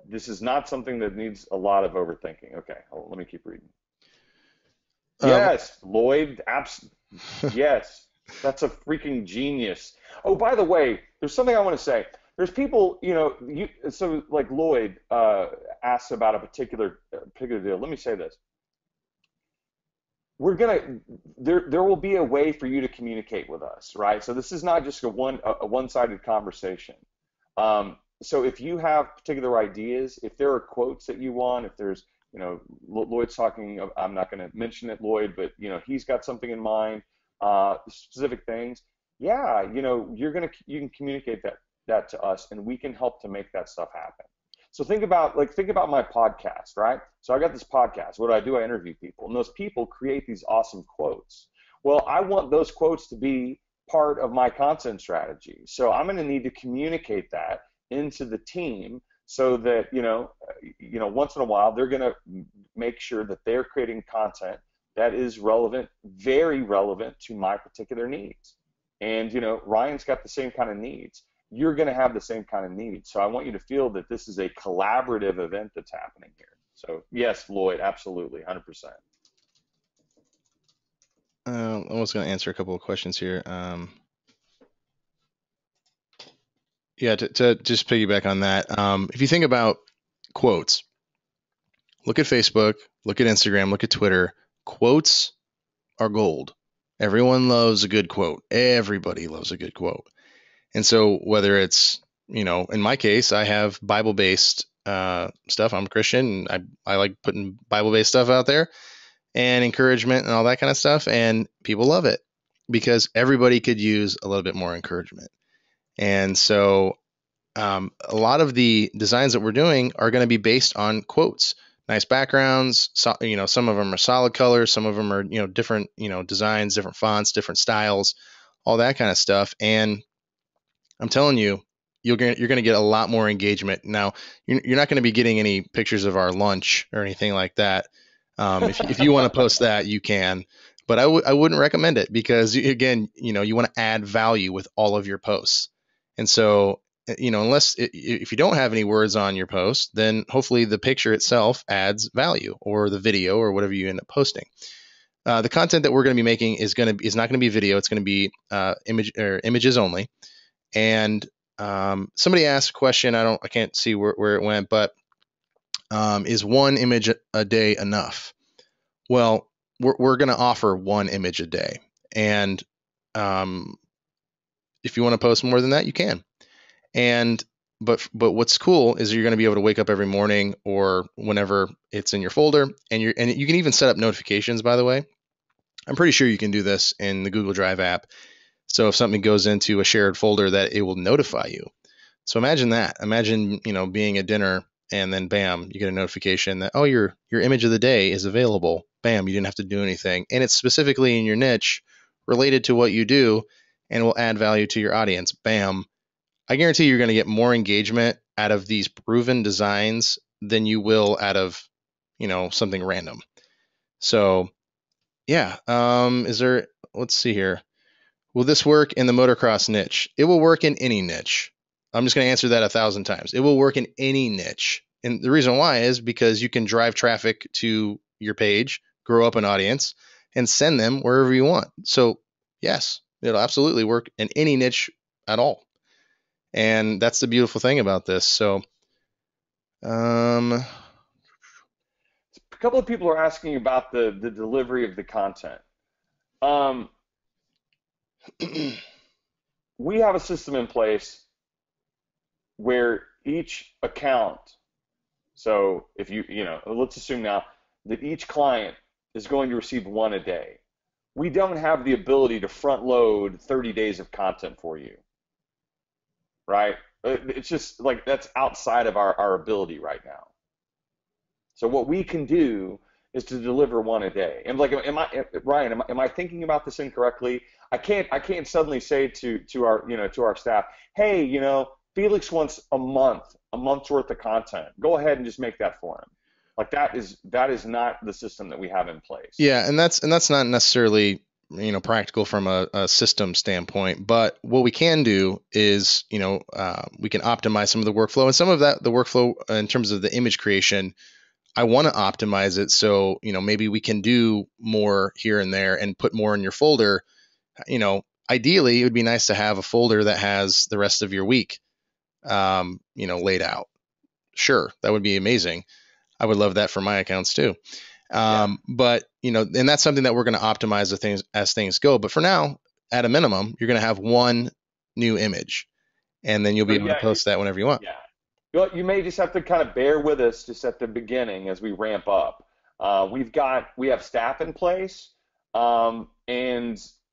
C: This is not something that needs a lot of overthinking. Okay, let me keep reading. Yes, Lloyd, yes, that's a freaking genius. Oh, by the way, there's something I want to say. There's people, so like Lloyd asks about a particular deal. Let me say this. There will be a way for you to communicate with us, right? So this is not just a one-sided conversation. So if you have particular ideas, if there are quotes that you want, if there's, Lloyd's talking, I'm not going to mention it, Lloyd, but he's got something in mind, specific things. Yeah, you can communicate that to us, and we can help to make that stuff happen. So think about my podcast, right? So I got this podcast. What do? I interview people, and those people create these awesome quotes. Well, I want those quotes to be part of my content strategy. So I'm going to need to communicate that into the team so that, once in a while, they're going to make sure that they're creating content that is relevant, very relevant to my particular needs. And, Ryan's got the same kind of needs. You're going to have the same kind of needs. So I want you to feel that this is a collaborative event that's happening here. So yes, Lloyd, absolutely, 100%.
B: I was going to answer a couple of questions here. To just piggyback on that, if you think about quotes, look at Facebook, look at Instagram, look at Twitter. Quotes are gold. Everyone loves a good quote. Everybody loves a good quote. And so whether it's, in my case, I have Bible-based stuff. I'm a Christian, and I like putting Bible-based stuff out there and encouragement and all that kind of stuff. And people love it because everybody could use a little bit more encouragement. And so a lot of the designs that we're doing are going to be based on quotes, nice backgrounds. So, some of them are solid colors. Some of them are, different, designs, different fonts, different styles, all that kind of stuff. And I'm telling you, you're going to get a lot more engagement. Now, you're not going to be getting any pictures of our lunch or anything like that. If you want to post that, you can. But I wouldn't recommend it because, again, you want to add value with all of your posts. And so, if you don't have any words on your post, then hopefully the picture itself adds value, or the video, or whatever you end up posting. The content that we're going to be making is not going to be video. It's going to be images only. And somebody asked a question. I can't see where it went, but is one image a day enough? Well, we're going to offer one image a day, and if you want to post more than that, you can. But what's cool is you're going to be able to wake up every morning or whenever it's in your folder, and you can even set up notifications. By the way, I'm pretty sure you can do this in the Google Drive app. So if something goes into a shared folder, that it will notify you. So imagine that. Imagine, being at dinner and then bam, you get a notification that, oh, your image of the day is available. Bam, you didn't have to do anything. And it's specifically in your niche related to what you do and will add value to your audience. Bam. I guarantee you're going to get more engagement out of these proven designs than you will out of, something random. So yeah. Let's see here. Will this work in the motocross niche? It will work in any niche. I'm just going to answer that 1,000 times. It will work in any niche. And the reason why is because you can drive traffic to your page, grow up an audience, and send them wherever you want. So yes, it'll absolutely work in any niche at all. And that's the beautiful thing about this. So,
C: a couple of people are asking about the delivery of the content. We have a system in place where each account, so if let's assume now that each client is going to receive one a day. We don't have the ability to front load 30 days of content for you, right? It's just like that's outside of our ability right now. So what we can do is to deliver one a day. And like, Ryan, am I thinking about this incorrectly? I can't suddenly say to our, to our staff, hey, Felix wants a month's worth of content. Go ahead and just make that for him. Like that is not the system that we have in place.
B: Yeah, and that's not necessarily practical from a system standpoint. But what we can do is we can optimize some of the workflow, and some of that the workflow in terms of the image creation. I want to optimize it so maybe we can do more here and there and put more in your folder. Ideally, it would be nice to have a folder that has the rest of your week, laid out. Sure, that would be amazing. I would love that for my accounts too. But and that's something that we're going to optimize as things go. But for now, at a minimum, you're going to have one new image, and then you'll be able to post that whenever you want.
C: Yeah. Well, you may just have to kind of bear with us just at the beginning as we ramp up. We have staff in place, and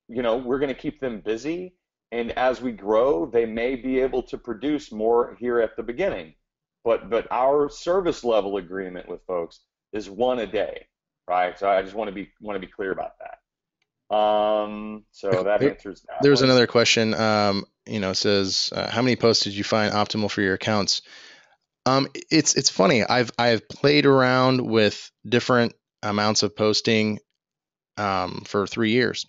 C: we're going to keep them busy. And as we grow, they may be able to produce more here at the beginning. But our service level agreement with folks is one a day, right? So I just want to be clear about that. So that answers that.
B: There's another question. It says, how many posts did you find optimal for your accounts? It's funny. I've played around with different amounts of posting for 3 years,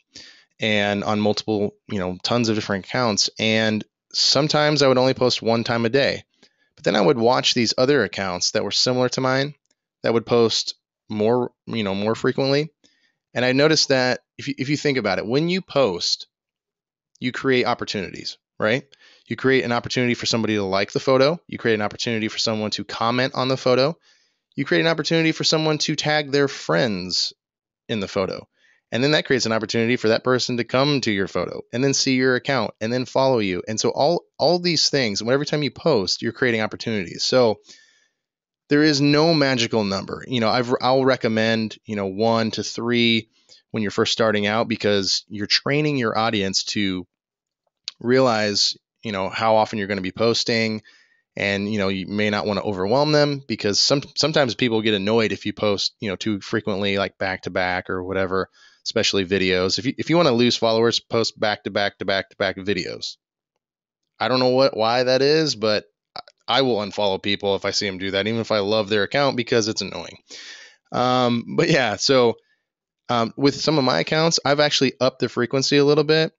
B: and on multiple, tons of different accounts. And sometimes I would only post one time a day. But then I would watch these other accounts that were similar to mine that would post more frequently. And I noticed that if you think about it, when you post, you create opportunities, right? You create an opportunity for somebody to like the photo. You create an opportunity for someone to comment on the photo. You create an opportunity for someone to tag their friends in the photo. And then that creates an opportunity for that person to come to your photo and then see your account and then follow you. And so all these things, every time you post, you're creating opportunities. So there is no magical number. I'll recommend, 1 to 3 when you're first starting out, because you're training your audience to realize, how often you're going to be posting. And, you may not want to overwhelm them, because sometimes people get annoyed if you post, too frequently, like back to back or whatever, especially videos. If you want to lose followers, post back to back to back to back videos. I don't know why that is, but I will unfollow people if I see them do that, even if I love their account, because it's annoying. But yeah, so with some of my accounts, I've actually upped the frequency a little bit,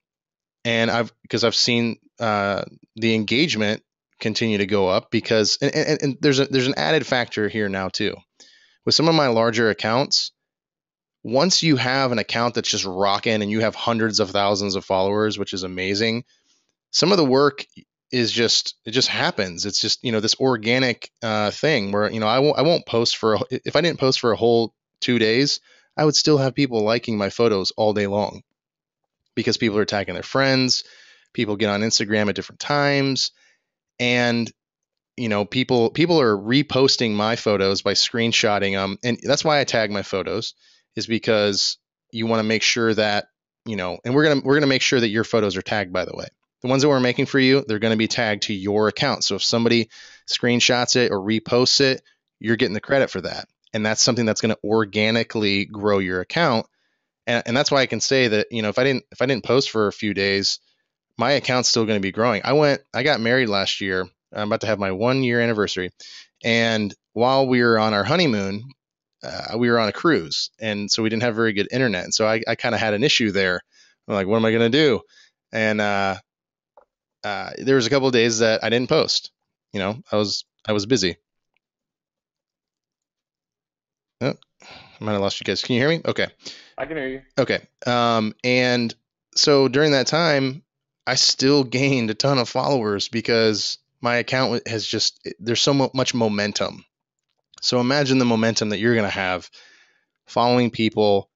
B: and because I've seen the engagement continue to go up, because and there's an added factor here now too. With some of my larger accounts, once you have an account that's just rocking and you have hundreds of thousands of followers, which is amazing, some of the work is it just happens. It's just, this organic thing where, I won't post if I didn't post for a whole 2 days, I would still have people liking my photos all day long, because people are tagging their friends, people get on Instagram at different times, and people are reposting my photos by screenshotting them. And that's why I tag my photos, is because you want to make sure that, and we're going to make sure that your photos are tagged, by the way. The ones that we're making for you, they're going to be tagged to your account. So if somebody screenshots it or reposts it, you're getting the credit for that. And that's something that's going to organically grow your account. And that's why I can say that, if I didn't post for a few days, my account's still going to be growing. I got married last year. I'm about to have my 1-year anniversary. And while we were on our honeymoon, we were on a cruise. And so we didn't have very good internet. And so I kind of had an issue there. I'm like, what am I going to do? And there was a couple of days that I didn't post. I was busy. Oh, I might have lost you guys. Can you hear me? Okay.
C: I can hear you.
B: Okay. And so during that time, I still gained a ton of followers, because my account has there's so much momentum. So imagine the momentum that you're going to have following people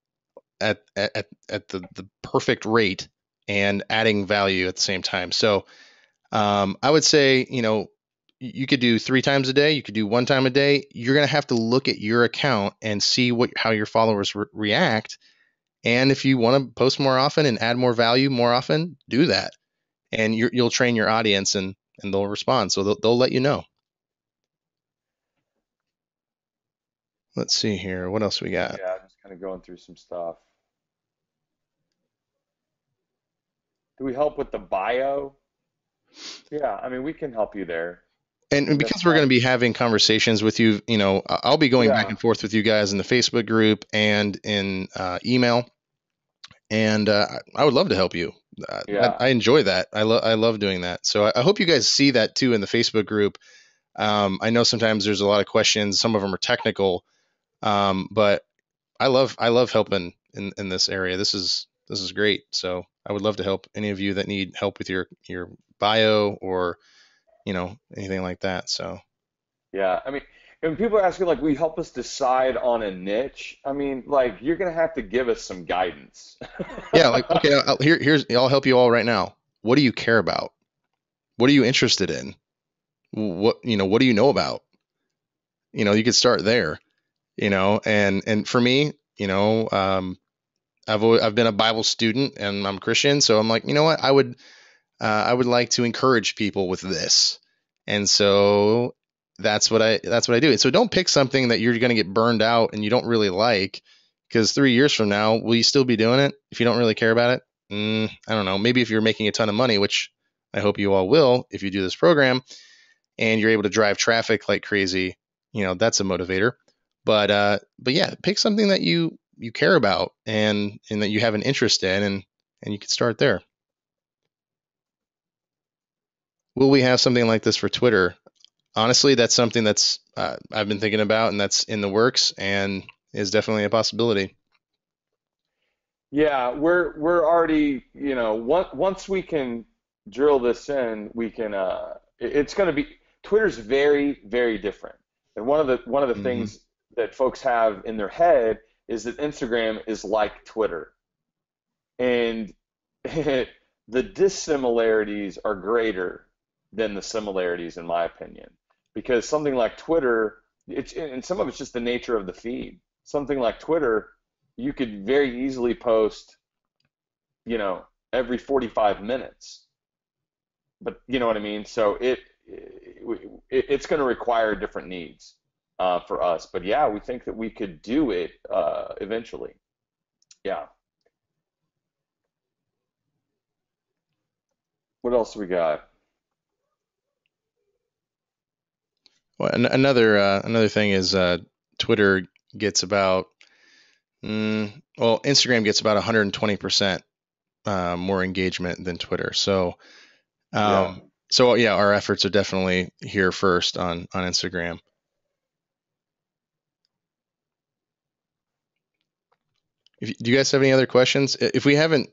B: at the perfect rate and adding value at the same time. So I would say, you could do 3 times a day. You could do 1 time a day. You're going to have to look at your account and see how your followers react. And if you want to post more often and add more value more often, do that. And you'll train your audience, and they'll respond. So they'll let you know. Let's see here. What else we got?
C: Yeah, just kind of going through some stuff. Do we help with the bio? Yeah, I mean, we can help you there. I
B: And
C: mean, that's
B: because we're going
C: not.
B: to be having conversations with you, I'll be going back
C: Yeah,
B: and forth with you guys in the Facebook group and in email, and I would love to help you.
C: yeah,
B: I enjoy that. I love doing that. So I hope you guys see that too in the Facebook group. I know sometimes there's a lot of questions. Some of them are technical, but I love helping in this area. This is great. So I would love to help any of you that need help with your bio or anything like that. So
C: yeah. I mean, and people are asking, like, will you help us decide on a niche? I mean, like, you're gonna have to give us some guidance.
B: yeah, like okay, I'll help you all right now. What do you care about? What are you interested in? What do you know about? You could start there. And for me, I've been a Bible student and I'm Christian, so I'm like, you know what, I would like to encourage people with this, and so that's what I do. And so don't pick something that you're going to get burned out and you don't really like, because 3 years from now, will you still be doing it if you don't really care about it? I don't know. Maybe if you're making a ton of money, which I hope you all will if you do this program, and you're able to drive traffic like crazy, that's a motivator. But yeah, pick something that you care about and that you have an interest in, and you can start there. Will we have something like this for Twitter? Honestly, that's something that's I've been thinking about, and that's in the works, and is definitely a possibility.
C: Yeah, we're already, once we can drill this in, we can it's going to be Twitter's very, very different. And one of the
B: Hmm.
C: things that folks have in their head is that Instagram is like Twitter. And the dissimilarities are greater than the similarities in my opinion. Because something like Twitter, and some of it's just the nature of the feed. Something like Twitter, you could very easily post you know, every 45 minutes. But you know what I mean? So it's going to require different needs for us. But yeah, we think that we could do it eventually. Yeah. What else we got?
B: Well, another thing is Twitter gets about Instagram gets about 120% more engagement than Twitter.
C: Yeah.
B: So yeah, our efforts are definitely here first on Instagram. Do you guys have any other questions? If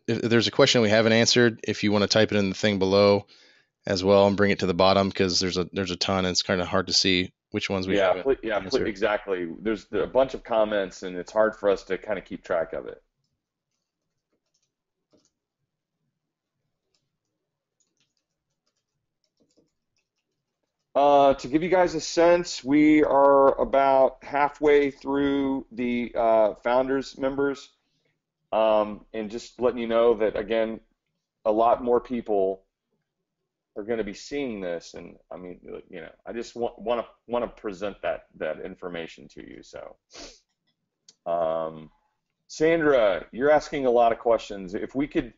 B: there's a question we haven't answered, if you want to type it in the thing below as well and bring it to the bottom, because there's a ton and it's kind of hard to see which ones we
C: Yeah,
B: haven't answered.
C: exactly. There's a bunch of comments, and it's hard for us to kind of keep track of it. To give you guys a sense, we are about halfway through the founders members. And just letting you know that again, a lot more people are going to be seeing this, and I mean, I just want to present that information to you. So, um, Sandra, you're asking a lot of questions. If we could,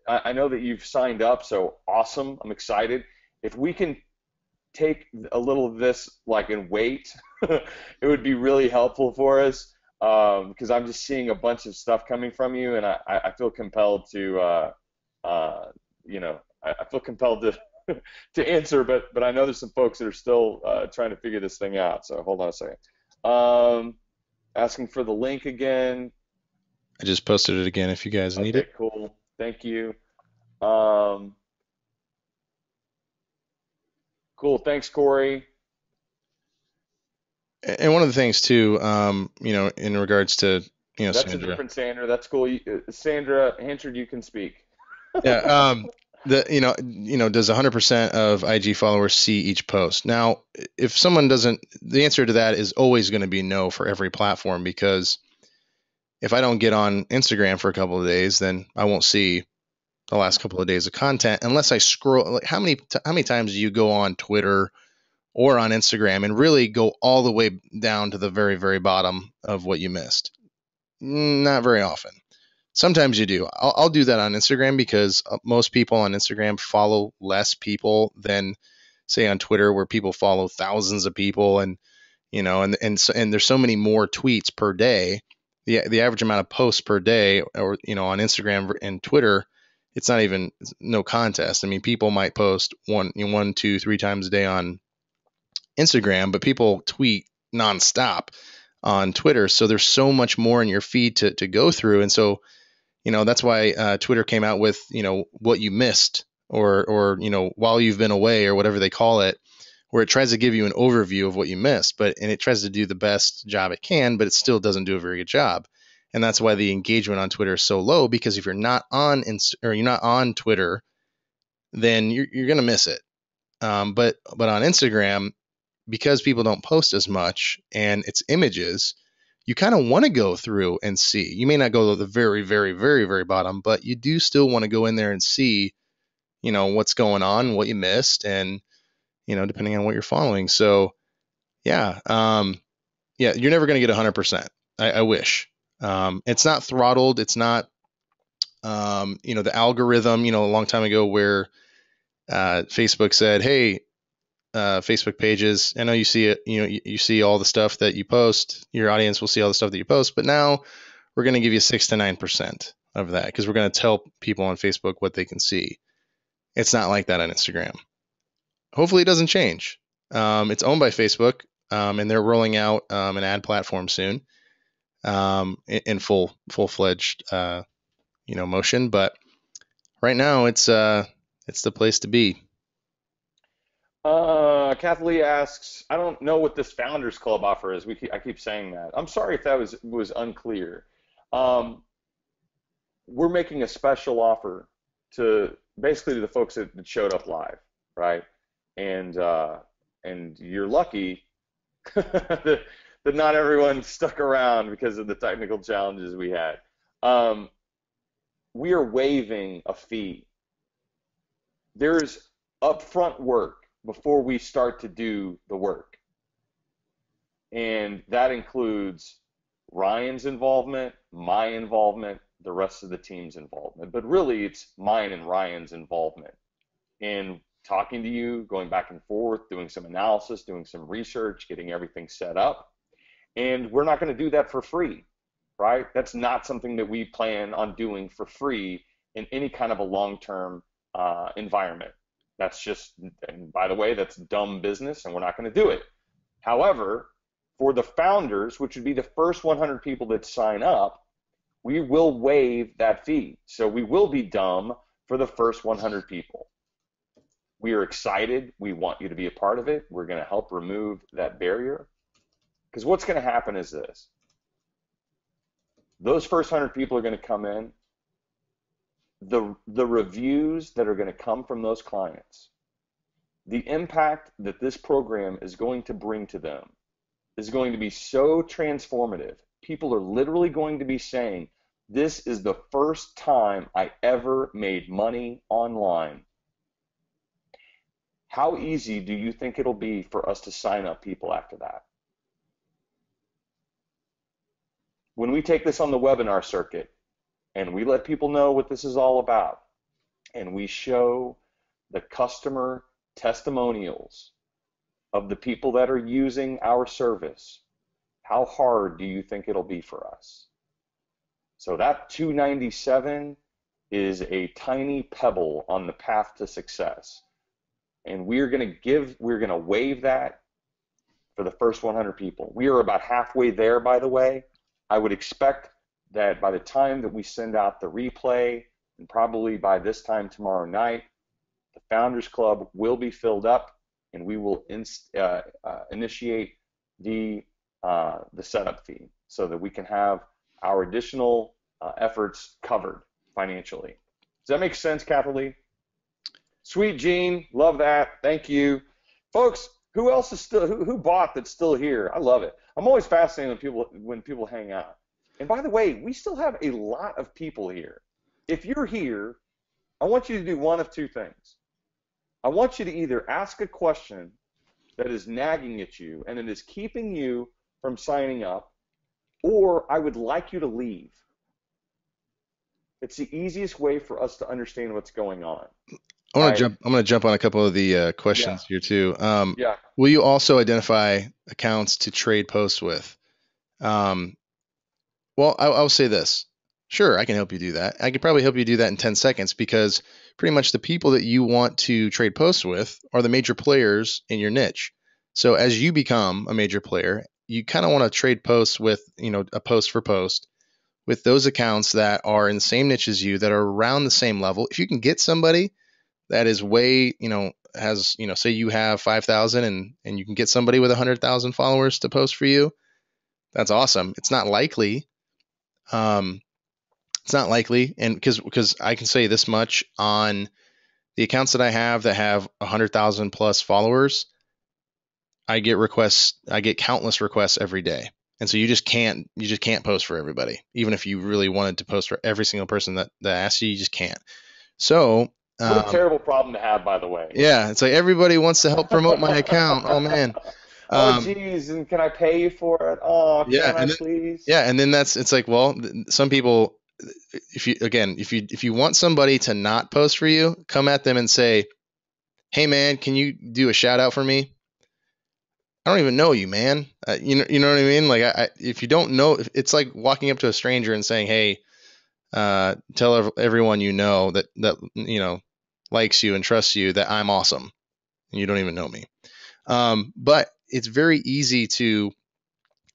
C: I know that you've signed up, so awesome. I'm excited. If we can take a little of this like and wait, it would be really helpful for us because I'm just seeing a bunch of stuff coming from you, and I feel compelled to I feel compelled to to answer, but I know there's some folks that are still trying to figure this thing out. So hold on a second. Um, Asking for the link again.
B: I just posted it again if you guys need
C: Okay,
B: it.
C: cool. Thank you. Um, cool. Thanks, Corey.
B: And one of the things too, in regards to
C: That's a
B: Sandra.
C: different Sandra. That's cool. Sandra Hanchard, you can speak.
B: Yeah. Does 100% of IG followers see each post? Now, if someone doesn't, the answer to that is always going to be no for every platform, because if I don't get on Instagram for a couple of days, then I won't see the last couple of days of content unless I scroll. Like how many times do you go on Twitter or on Instagram and really go all the way down to the very, very bottom of what you missed? Not very often. Sometimes you do. I'll do that on Instagram because most people on Instagram follow less people than, say, on Twitter, where people follow thousands of people, and and there's so many more tweets per day. The average amount of posts per day, or on Instagram and Twitter, it's not even no contest. I mean, people might post one, 2, 3 times a day on Instagram, but people tweet nonstop on Twitter. So there's so much more in your feed to go through, and so that's why Twitter came out with what you missed, or while you've been away, or whatever they call it, where it tries to give you an overview of what you missed, and it tries to do the best job it can, but it still doesn't do a very good job. And that's why the engagement on Twitter is so low, because if you're not on you're not on Twitter, then you're going to miss it. But on Instagram, because people don't post as much and it's images, you kind of want to go through and see. You may not go to the very, very, very, very bottom, but you do still want to go in there and see, what's going on, what you missed, and depending on what you're following. So, yeah, you're never going to get 100%. I wish. It's not throttled. It's not, the algorithm, a long time ago where Facebook said, hey, Facebook pages, I know you see it, you see all the stuff that you post, your audience will see all the stuff that you post, but now we're going to give you 6 to 9% of that, because we're going to tell people on Facebook what they can see. It's not like that on Instagram. Hopefully it doesn't change. It's owned by Facebook, and they're rolling out an ad platform soon, in full-fledged motion. But right now it's the place to be.
C: Kathleen asks, I don't know what this Founders Club offer is. I keep saying that. I'm sorry if that was unclear. We're making a special offer to basically the folks that showed up live, right? And you're lucky that not everyone stuck around because of the technical challenges we had. We are waiving a fee. There's upfront work before we start to do the work. And that includes Ryan's involvement, my involvement, the rest of the team's involvement. But really, it's mine and Ryan's involvement in talking to you, going back and forth, doing some analysis, doing some research, getting everything set up. And we're not going to do that for free, right? That's not something that we plan on doing for free in any kind of a long-term environment. That's just, and by the way, that's dumb business, and we're not going to do it. However, for the founders, which would be the first 100 people that sign up, we will waive that fee. So we will be dumb for the first 100 people. We are excited. We want you to be a part of it. We're going to help remove that barrier. Because what's going to happen is this. Those first 100 people are going to come in. The reviews that are going to come from those clients, the impact that this program is going to bring to them is going to be so transformative. People are literally going to be saying, this is the first time I ever made money online. How easy do you think it'll be for us to sign up people after that? When we take this on the webinar circuit, and we let people know what this is all about, and we show the customer testimonials of the people that are using our service, how hard do you think it'll be for us? So that 297 is a tiny pebble on the path to success. And we're going to waive that for the first 100 people. We are about halfway there, by the way. I would expect that by the time that we send out the replay, and probably by this time tomorrow night, the Founders Club will be filled up, and we will initiate the setup fee so that we can have our additional efforts covered financially. Does that make sense, Kathleen? Sweet Gene, love that. Thank you, folks. Who else is still who bought that's still here? I love it. I'm always fascinated when people hang out. And by the way, we still have a lot of people here. If you're here, I want you to do one of two things. I want you to either ask a question that is nagging at you and it is keeping you from signing up, or I would like you to leave. It's the easiest way for us to understand what's going on. Right?
B: I'm gonna jump on a couple of the
C: Yeah.
B: questions here too.
C: Yeah.
B: Will you also identify accounts to trade posts with? Um, well, I'll say this. Sure, I can help you do that. I could probably help you do that in 10 seconds because pretty much the people that you want to trade posts with are the major players in your niche. So as you become a major player, you kind of want to trade posts with, a post for post with those accounts that are in the same niche as you, that are around the same level. If you can get somebody that is way, has, say you have 5,000 and you can get somebody with 100,000 followers to post for you, that's awesome. It's not likely. Um, it's not likely, and because I can say this much on the accounts that I have that have 100,000 plus followers, I get countless requests every day, and so you just can't post for everybody, even if you really wanted to post for every single person that asks you, you just can't. So,
C: What a terrible problem to have, by the way.
B: yeah, it's like everybody wants to help promote my account. Oh man.
C: Oh,
B: Um,
C: geez, and can I pay you for it? Oh,
B: yeah,
C: can I please?
B: and then it's like, well, some people, if you want somebody to not post for you, come at them and say, hey man, can you do a shout out for me? I don't even know you, man. You know what I mean? Like, if you don't know, it's like walking up to a stranger and saying, hey, tell everyone you know that likes you and trusts you that I'm awesome, and you don't even know me. But it's very easy to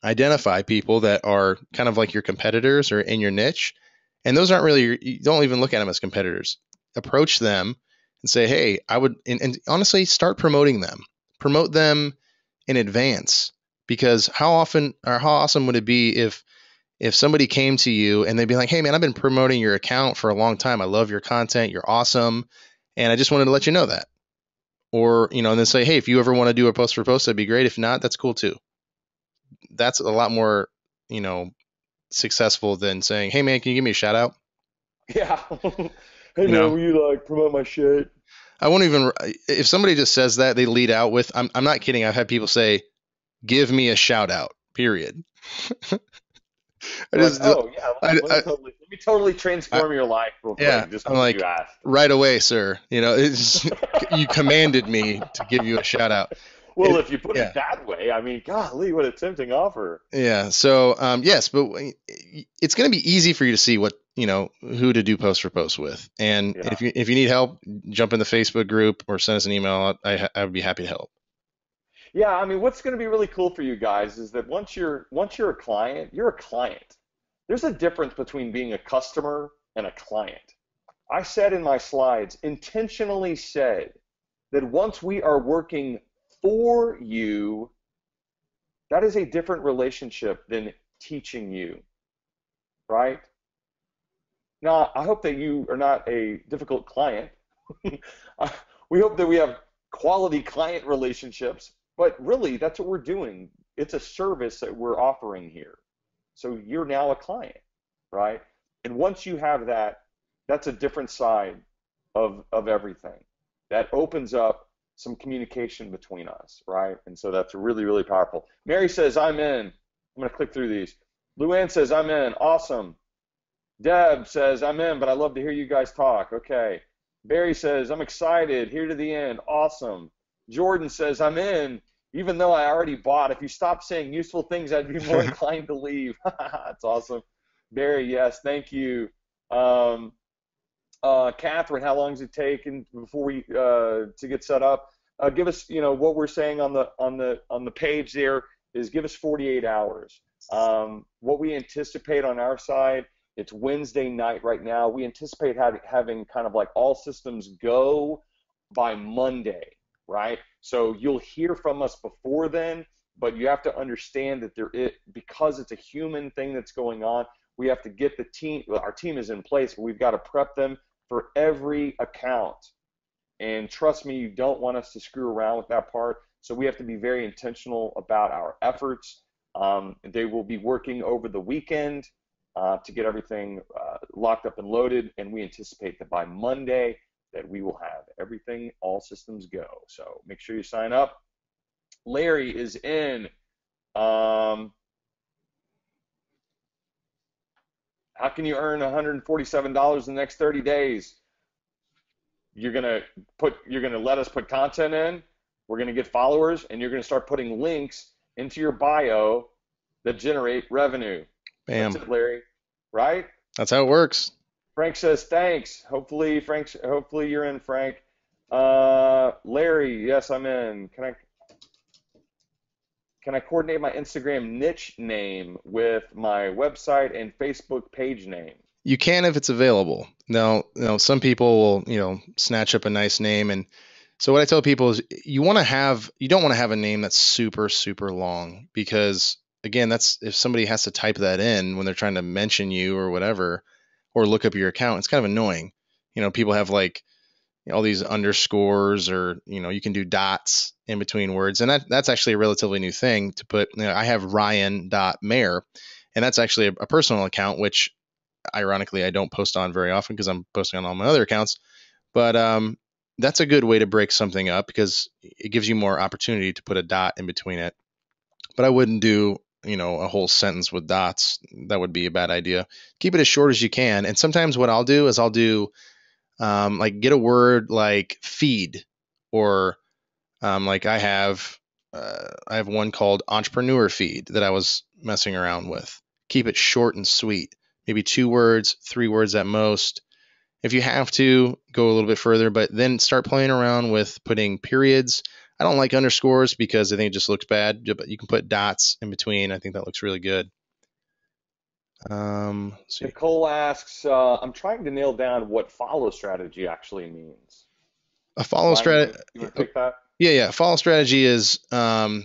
B: identify people that are kind of like your competitors or in your niche, and those aren't really you don't even look at them as competitors. Approach them and say, hey, I would, and honestly, start promoting them. Promote them in advance, because how often or how awesome would it be if somebody came to you and they'd be like, hey man, I've been promoting your account for a long time, I love your content, you're awesome, and I just wanted to let you know that. Or, and then say, hey, if you ever want to do a post for post, that'd be great. If not, that's cool too. That's a lot more, you know successful than saying, hey man, can you give me a shout out?
C: Yeah. Hey
B: you
C: man,
B: know
C: will you like promote my shit?
B: I won't even, if somebody just says that, they lead out with, I'm not kidding, I've had people say, give me a shout out, period. I
C: You're like,
B: just
C: oh yeah,
B: I,
C: let me totally
B: I,
C: transform your life real
B: yeah,
C: quick just
B: I'm
C: because you
B: like,
C: asked.
B: right away, sir. It's you commanded me to give you a shout out.
C: Well, if you put
B: Yeah,
C: it that way, I mean, golly, what a tempting offer.
B: yeah. So, yes, but it's going to be easy for you to see who to do post for post with, and
C: Yeah.
B: if you need help, jump in the Facebook group or send us an email. I would be happy to help.
C: Yeah, I mean, what's going to be really cool for you guys is that once you're a client, you're a client. There's a difference between being a customer and a client. I said in my slides, intentionally said that once we are working for you, that is a different relationship than teaching you, right? Now, I hope that you are not a difficult client. We hope that we have quality client relationships, but really, that's what we're doing. It's a service that we're offering here. So you're now a client, right? And once you have that, that's a different side of everything. That opens up some communication between us, right? And so that's really, really powerful. Mary says, I'm in. I'm going to click through these. Luann says, I'm in. Awesome. Deb says, I'm in, but I love to hear you guys talk. Okay. Barry says, I'm excited. Here to the end. Awesome. Jordan says, I'm in, even though I already bought. If you stop saying useful things, I'd be more inclined to leave. That's awesome. Barry, yes, thank you. Um, Catherine, how long does it take before we to get set up? Give us, what we're saying on the page there is give us 48 hours. What we anticipate on our side, it's Wednesday night right now. We anticipate having kind of like all systems go by Monday, right? So you'll hear from us before then, but you have to understand that because it's a human thing that's going on, we have to get the team. Our team is in place, but we've got to prep them for every account. And trust me, you don't want us to screw around with that part. So we have to be very intentional about our efforts. They will be working over the weekend to get everything locked up and loaded, and we anticipate that by Monday that we will have everything, all systems go. So make sure you sign up. Larry is in. Um, how can you earn $147 in the next 30 days? You're gonna let us put content in. We're gonna get followers, and you're gonna start putting links into your bio that generate revenue. That's
B: Bam.
C: it, Larry. Right?
B: That's how it works.
C: Frank says thanks. Hopefully you're in, Frank. Larry, yes, I'm in. Can I coordinate my Instagram niche name with my website and Facebook page name?
B: You can if it's available. Now, some people will, snatch up a nice name. And so what I tell people is you don't want to have a name that's super, super long because again, that's if somebody has to type that in when they're trying to mention you or whatever, or look up your account, it's kind of annoying. People have like all these underscores or, you can do dots in between words. And that's actually a relatively new thing to put. I have Ryan.Mayer, and that's actually a personal account, which ironically I don't post on very often because I'm posting on all my other accounts. But that's a good way to break something up because it gives you more opportunity to put a dot in between it. But I wouldn't do, a whole sentence with dots. That would be a bad idea. Keep it as short as you can. And sometimes what I'll do is like get a word like feed, or like I have one called Entrepreneur Feed that I was messing around with. Keep it short and sweet, maybe 2 words, 3 words at most. If you have to, go a little bit further, but then start playing around with putting periods. I don't like underscores because I think it just looks bad, but you can put dots in between. I think that looks really good. Let's see.
C: Nicole asks, I'm trying to nail down what follow strategy actually means.
B: A follow strategy.
C: You want to take that?
B: Yeah. Follow strategy is following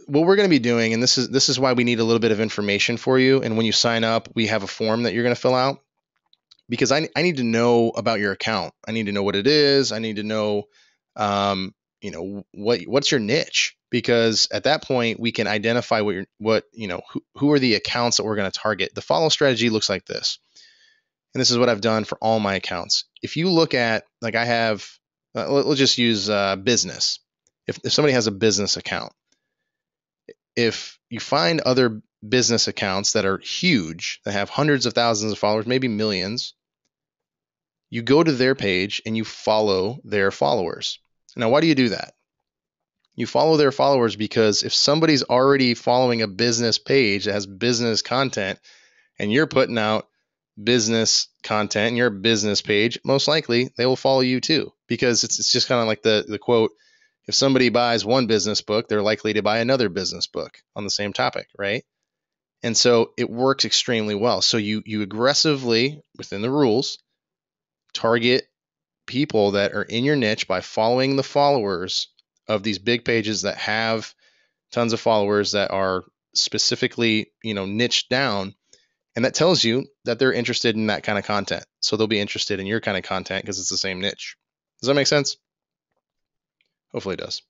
B: what we're going to be doing, and this is why we need a little bit of information for you. And when you sign up, we have a form that you're going to fill out because I need to know about your account. I need to know what it is. I need to know, what's your niche, because at that point we can identify who are the accounts that we're going to target. The follow strategy looks like this, and this is what I've done for all my accounts. If you look at, like I have, let's just use business. If somebody has a business account, if you find other business accounts that are huge, that have hundreds of thousands of followers, maybe millions, you go to their page and you follow their followers. Now, why do you do that? You follow their followers because if somebody's already following a business page that has business content and you're putting out business content and your business page, most likely they will follow you too, because it's just kind of like the quote, if somebody buys one business book, they're likely to buy another business book on the same topic, right? And so it works extremely well. So you aggressively, within the rules, target people that are in your niche by following the followers of these big pages that have tons of followers that are specifically, niched down. And that tells you that they're interested in that kind of content. So they'll be interested in your kind of content because it's the same niche. Does that make sense? Hopefully it does.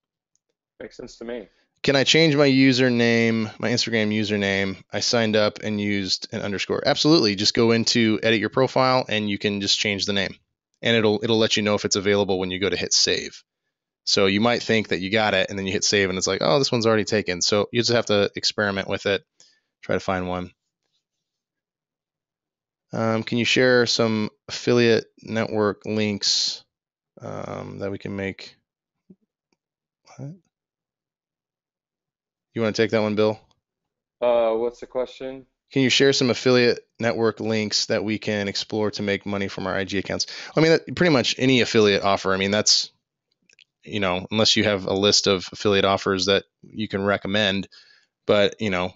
C: Makes sense to me.
B: Can I change my username, my Instagram username? I signed up and used an underscore. Absolutely. Just go into edit your profile and you can just change the name. And it'll let you know if it's available when you go to hit save. So you might think that you got it and then you hit save and it's like, oh, this one's already taken. So you just have to experiment with it. Try to find one. Can you share some affiliate network links that we can make? What? You want to take that one, Bill?
C: What's the question?
B: Can you share some affiliate network links that we can explore to make money from our IG accounts? I mean, pretty much any affiliate offer. I mean, that's, unless you have a list of affiliate offers that you can recommend, but,
C: Yeah,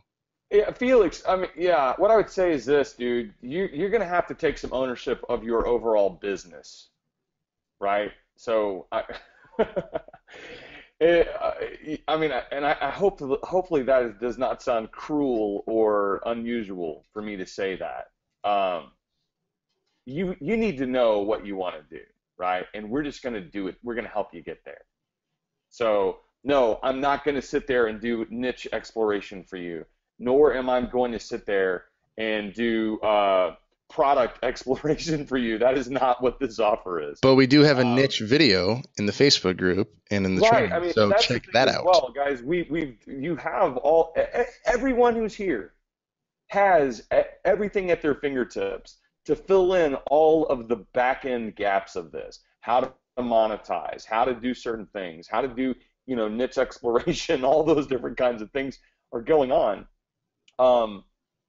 C: Felix, I mean, yeah, what I would say is this, dude. You're going to have to take some ownership of your overall business, right? So, I mean, and I hope, hopefully that does not sound cruel or unusual for me to say that. You need to know what you want to do, right? And we're just going to do it. We're going to help you get there. So, no, I'm not going to sit there and do niche exploration for you, nor am I going to sit there and do product exploration for you. That is not what this offer is.
B: But we do have a
C: Um,
B: niche video in the Facebook group and in the
C: right. I
B: training,
C: mean,
B: so
C: that's the
B: check
C: thing
B: that
C: as
B: out.
C: well, guys. You have everyone who's here has everything at their fingertips to fill in all of the back end gaps of this. How to monetize, how to do certain things, how to do, niche exploration, all those different kinds of things are going on. Um,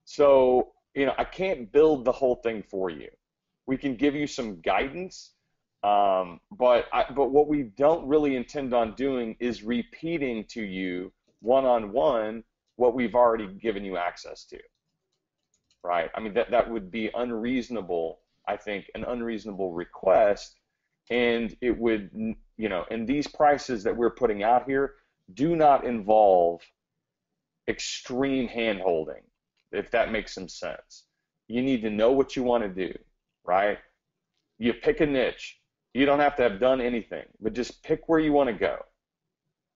C: so, I can't build the whole thing for you. We can give you some guidance, but what we don't really intend on doing is repeating to you one-on-one what we've already given you access to, right? I mean, that would be unreasonable, I think, an unreasonable request, and it would, and these prices that we're putting out here do not involve extreme hand-holding, if that makes some sense. You need to know what you want to do, right? You pick a niche. You don't have to have done anything, but just pick where you want to go.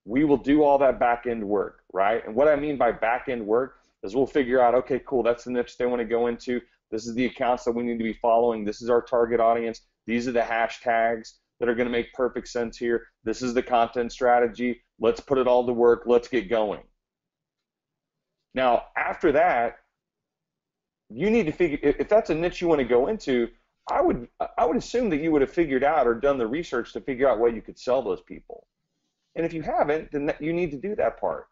C: We will do all that back end work, right? And what I mean by back end work is we'll figure out, okay, cool, that's the niche they want to go into. This is the accounts that we need to be following. This is our target audience. These are the hashtags that are going to make perfect sense here. This is the content strategy. Let's put it all to work. Let's get going. Now, after that, you need to figure, if that's a niche you want to go into, I would assume that you would have figured out or done the research to figure out what you could sell those people. And if you haven't, then you need to do that part.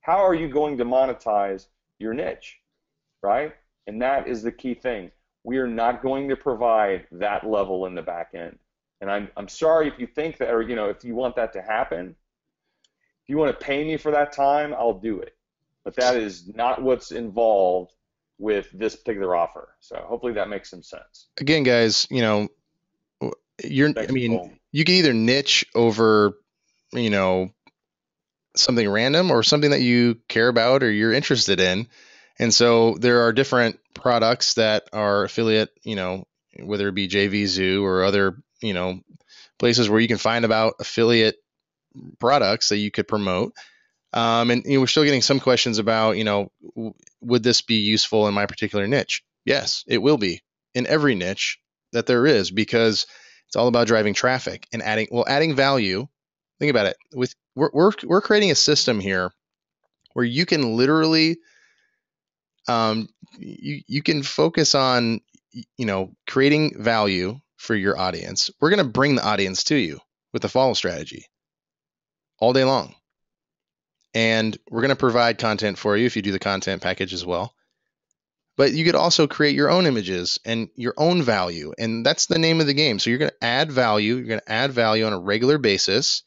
C: How are you going to monetize your niche, right? And that is the key thing. We are not going to provide that level in the back end. And I'm sorry if you think that, or if you want that to happen. If you want to pay me for that time, I'll do it. But that is not what's involved with this particular offer. So hopefully that makes some sense.
B: Again, guys,
C: Thanks,
B: you
C: Cole.
B: can either niche over, something random or something that you care about or you're interested in. And so there are different products that are affiliate, whether it be JVZoo or other, places where you can find about affiliate products that you could promote. And we're still getting some questions about, would this be useful in my particular niche? Yes, it will be in every niche that there is, because it's all about driving traffic and adding value. Think about it. We're creating a system here where you can literally, you can focus on, creating value for your audience. We're going to bring the audience to you with the follow strategy all day long. And we're going to provide content for you if you do the content package as well. But you could also create your own images and your own value. And that's the name of the game. So you're going to add value. You're going to add value on a regular basis.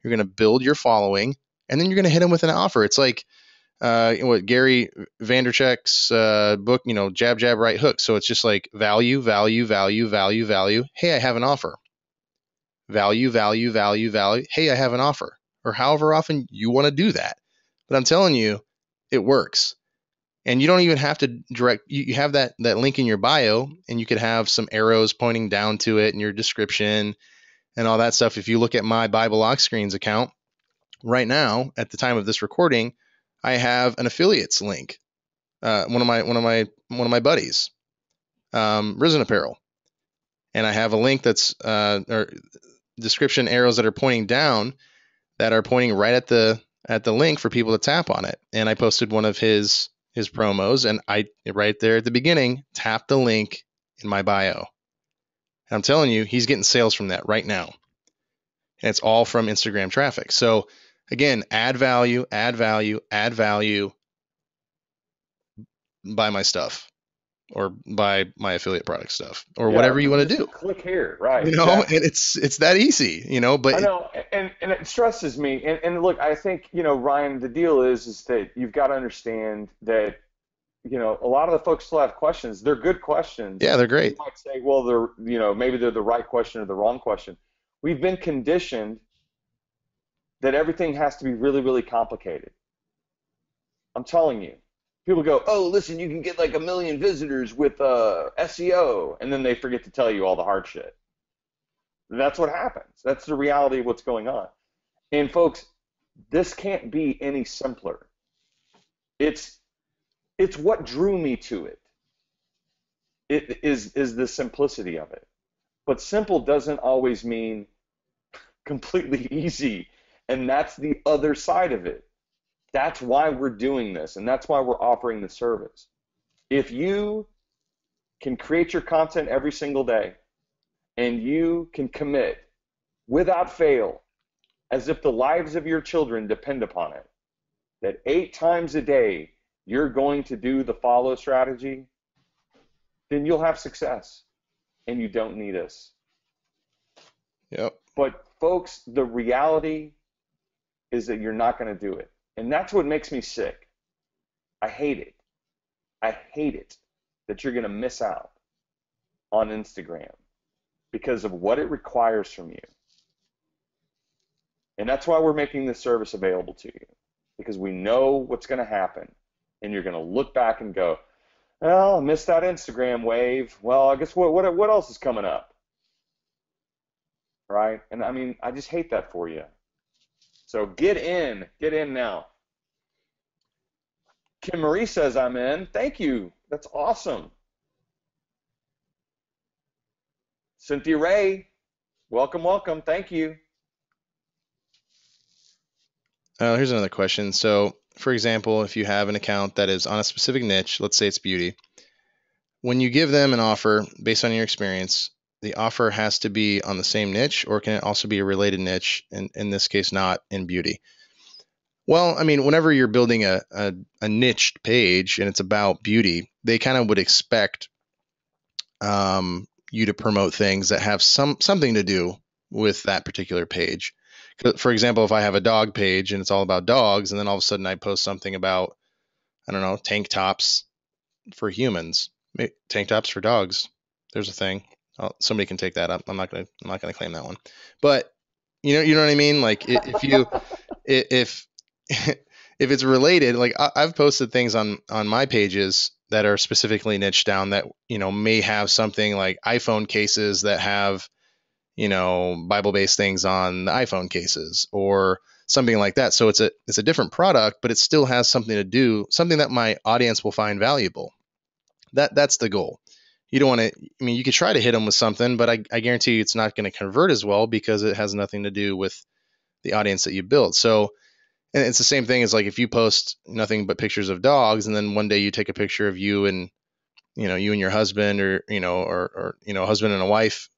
B: You're going to build your following. And then you're going to hit them with an offer. It's like what Gary Vaynerchuk's book, jab, jab, right hook. So it's just like value, value, value, value, value. Hey, I have an offer. Value, value, value, value. Hey, I have an offer. Or however often you want to do that. But I'm telling you, it works. And you don't even have to you have that link in your bio, and you could have some arrows pointing down to it in your description and all that stuff. If you look at my Bible Lock Screens account right now, at the time of this recording, I have an affiliates link. One of my buddies, Risen Apparel, and I have a link that's or description arrows that are pointing down, that are pointing right at the link for people to tap on it. And I posted one of his promos, and I right there at the beginning tapped the link in my bio. And I'm telling you, he's getting sales from that right now. And it's all from Instagram traffic. So again, add value, add value, add value. Buy my stuff, or buy my affiliate product stuff, or whatever you want to do.
C: Click here, right?
B: Exactly. And it's that easy, but
C: I know, and it stresses me. And look, I think, Ryan, the deal is that you've got to understand that, a lot of the folks still have questions. They're good questions.
B: Yeah, they're great.
C: You might say, well, maybe they're the right question or the wrong question. We've been conditioned that everything has to be really, really complicated. I'm telling you. People go, oh, listen, you can get like 1 million visitors with SEO, and then they forget to tell you all the hard shit. That's what happens. That's the reality of what's going on. And folks, this can't be any simpler. It's what drew me to it. It is the simplicity of it. But simple doesn't always mean completely easy. And that's the other side of it. That's why we're doing this, and that's why we're offering the service. If you can create your content every single day and you can commit without fail, as if the lives of your children depend upon it, that 8 times a day you're going to do the follow strategy, then you'll have success and you don't need us.
B: Yep.
C: But folks, the reality is that you're not going to do it. And that's what makes me sick. I hate it. I hate it that you're going to miss out on Instagram because of what it requires from you. And that's why we're making this service available to you, because we know what's going to happen. And you're going to look back and go, well, I missed that Instagram wave. Well, I guess what else is coming up? Right? And I mean, I just hate that for you. So get in now. Kim Marie says I'm in. Thank you. That's awesome. Cynthia Ray, welcome, welcome. Thank you.
B: Here's another question. So, for example, if you have an account that is on a specific niche, let's say it's beauty, when you give them an offer based on your experience, the offer has to be on the same niche, or can it also be a related niche, and in this case, not in beauty? Well, I mean, whenever you're building a niched page and it's about beauty, they kind of would expect you to promote things that have something to do with that particular page. For example, if I have a dog page and it's all about dogs, and then all of a sudden I post something about, I don't know, tank tops for humans, tank tops for dogs. There's a thing. Somebody can take that up. I'm not gonna claim that one. But you know what I mean? Like if it's related, like I've posted things on my pages that are specifically niched down that, may have something like iPhone cases that have, Bible-based things on the iPhone cases or something like that. So it's a different product, but it still has something to do, something that my audience will find valuable. That's the goal. You don't want to, you could try to hit them with something, but I guarantee you it's not going to convert as well because it has nothing to do with the audience that you build. So, and it's the same thing as like if you post nothing but pictures of dogs, and then one day you take a picture of you and your husband, or husband and a wife,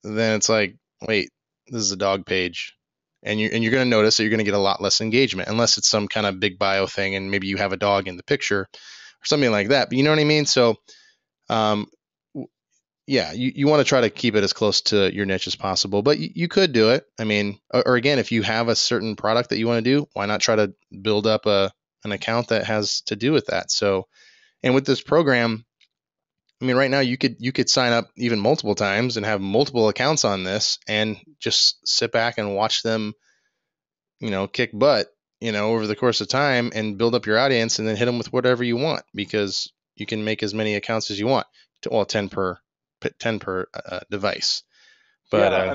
B: then it's like, wait, this is a dog page, and you're going to notice that you're going to get a lot less engagement unless it's some kind of big bio thing and maybe you have a dog in the picture or something like that. But you know what I mean? So, yeah, you want to try to keep it as close to your niche as possible, but you could do it. I mean, or again, if you have a certain product that you want to do, why not try to build up an account that has to do with that? So, and with this program, right now you could sign up even multiple times and have multiple accounts on this and just sit back and watch them, kick butt, over the course of time and build up your audience, and then hit them with whatever you want, because you can make as many accounts as you want. Well, 10 per device. But
C: yeah,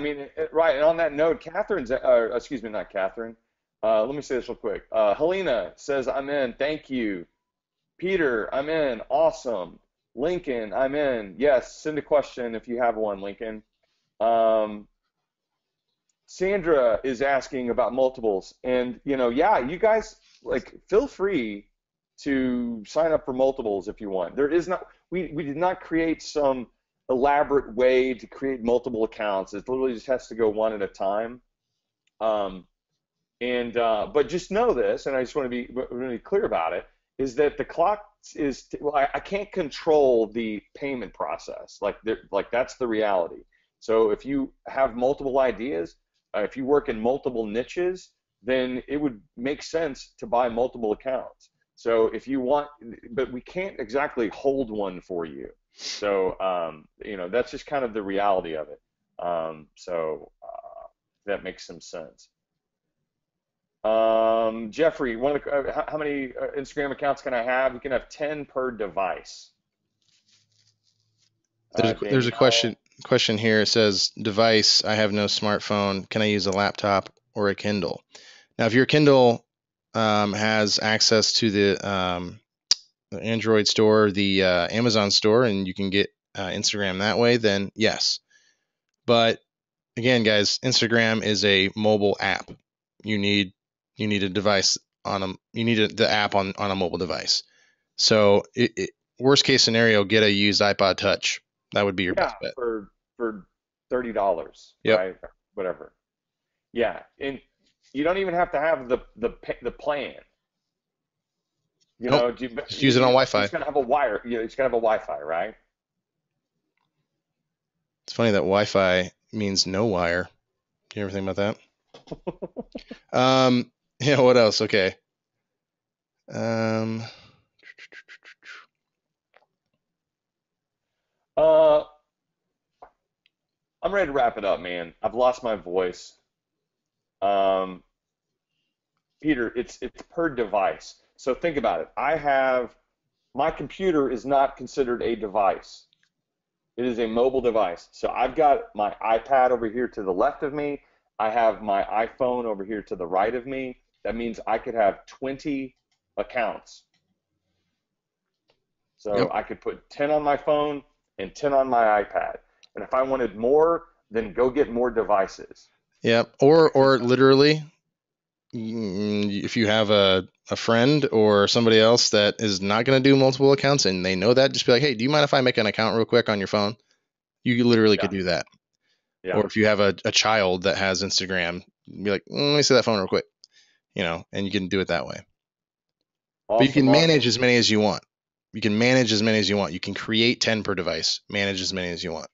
C: right. And on that note, Catherine's, excuse me, not Catherine. Let me say this real quick. Helena says, I'm in. Thank you. Peter, I'm in. Awesome. Lincoln, I'm in. Yes, send a question if you have one, Lincoln. Sandra is asking about multiples. And, yeah, you guys, feel free to sign up for multiples if you want. There is not, we did not create some elaborate way to create multiple accounts. It literally just has to go one at a time. But just know this, and I just want to be really clear about it, is that the clock is, I can't control the payment process. That's the reality. So if you have multiple ideas, if you work in multiple niches, then it would make sense to buy multiple accounts. So if you want, but we can't exactly hold one for you. So, that's just kind of the reality of it. That makes some sense. Jeffrey, how many Instagram accounts can I have? You can have 10 per device.
B: There's a question here. It says, device, I have no smartphone. Can I use a laptop or a Kindle? Now, if your Kindle has access to the Android store, the Amazon store, and you can get Instagram that way, then yes. But again, guys, Instagram is a mobile app. You need a device you need the app on a mobile device. So worst case scenario, get a used iPod Touch. That would be your
C: Yeah,
B: best bet.
C: for $30,
B: Yep.
C: right? Whatever. Yeah, and you don't even have to have the plan. You
B: Nope.
C: know,
B: Just use it on
C: you
B: Wi-Fi.
C: just gotta have a wire. You just gotta have a Wi-Fi, right?
B: It's funny that Wi-Fi means no wire. Do you ever think about that? Yeah. What else? Okay. Um,
C: Uh, I'm ready to wrap it up, man. I've lost my voice. Um, Peter, it's per device. So think about it. My computer is not considered a device. It is a mobile device. So I've got my iPad over here to the left of me. I have my iPhone over here to the right of me. That means I could have 20 accounts. So
B: yep.
C: I could put 10 on my phone and 10 on my iPad. And if I wanted more, then go get more devices.
B: Yep. Or literally, if you have a friend or somebody else that is not going to do multiple accounts and they know that, just be like, hey, do you mind if I make an account real quick on your phone? You literally could
C: Yeah,
B: do that.
C: yeah.
B: Or if you have a child that has Instagram, be like, let me see that phone real quick, and you can do it that way. But you
C: Awesome,
B: can manage
C: awesome.
B: as many as you want. You can manage as many as you want. You can create 10 per device, manage as many as you want.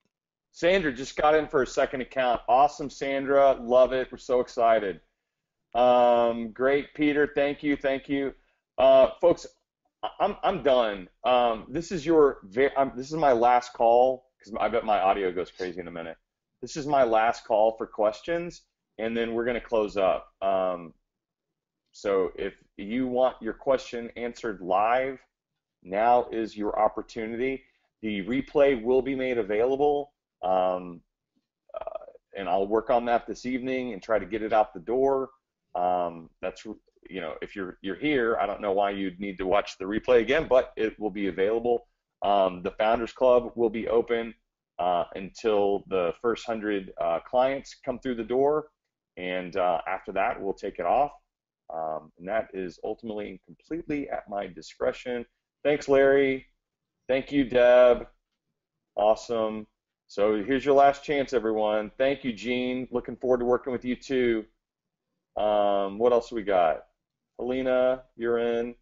C: Sandra just got in for a second account. Awesome, Sandra. Love it. We're so excited. Great, Peter. Thank you, thank you. Folks, I'm done. This is my last call because I bet my audio goes crazy in a minute. This is my last call for questions, and then we're going to close up. So if you want your question answered live, now is your opportunity. The replay will be made available, um, and I'll work on that this evening and try to get it out the door. That's if you're here, I don't know why you'd need to watch the replay again, but it will be available. The Founders Club will be open until the first 100 clients come through the door, and after that, we'll take it off. And that is ultimately and completely at my discretion. Thanks, Larry. Thank you, Deb. Awesome. So here's your last chance, everyone. Thank you, Gene. Looking forward to working with you too. What else we got? Helena, you're in.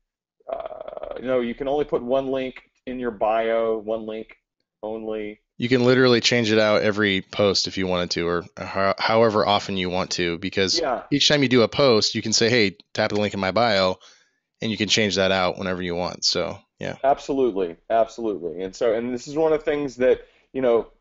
C: You can only put one link in your bio, one link only.
B: You can literally change it out every post if you wanted to, or however often you want to, because
C: Yeah,
B: each time you do a post, you can say, hey, tap the link in my bio, and you can change that out whenever you want. So, yeah.
C: absolutely, absolutely. And this is one of the things that,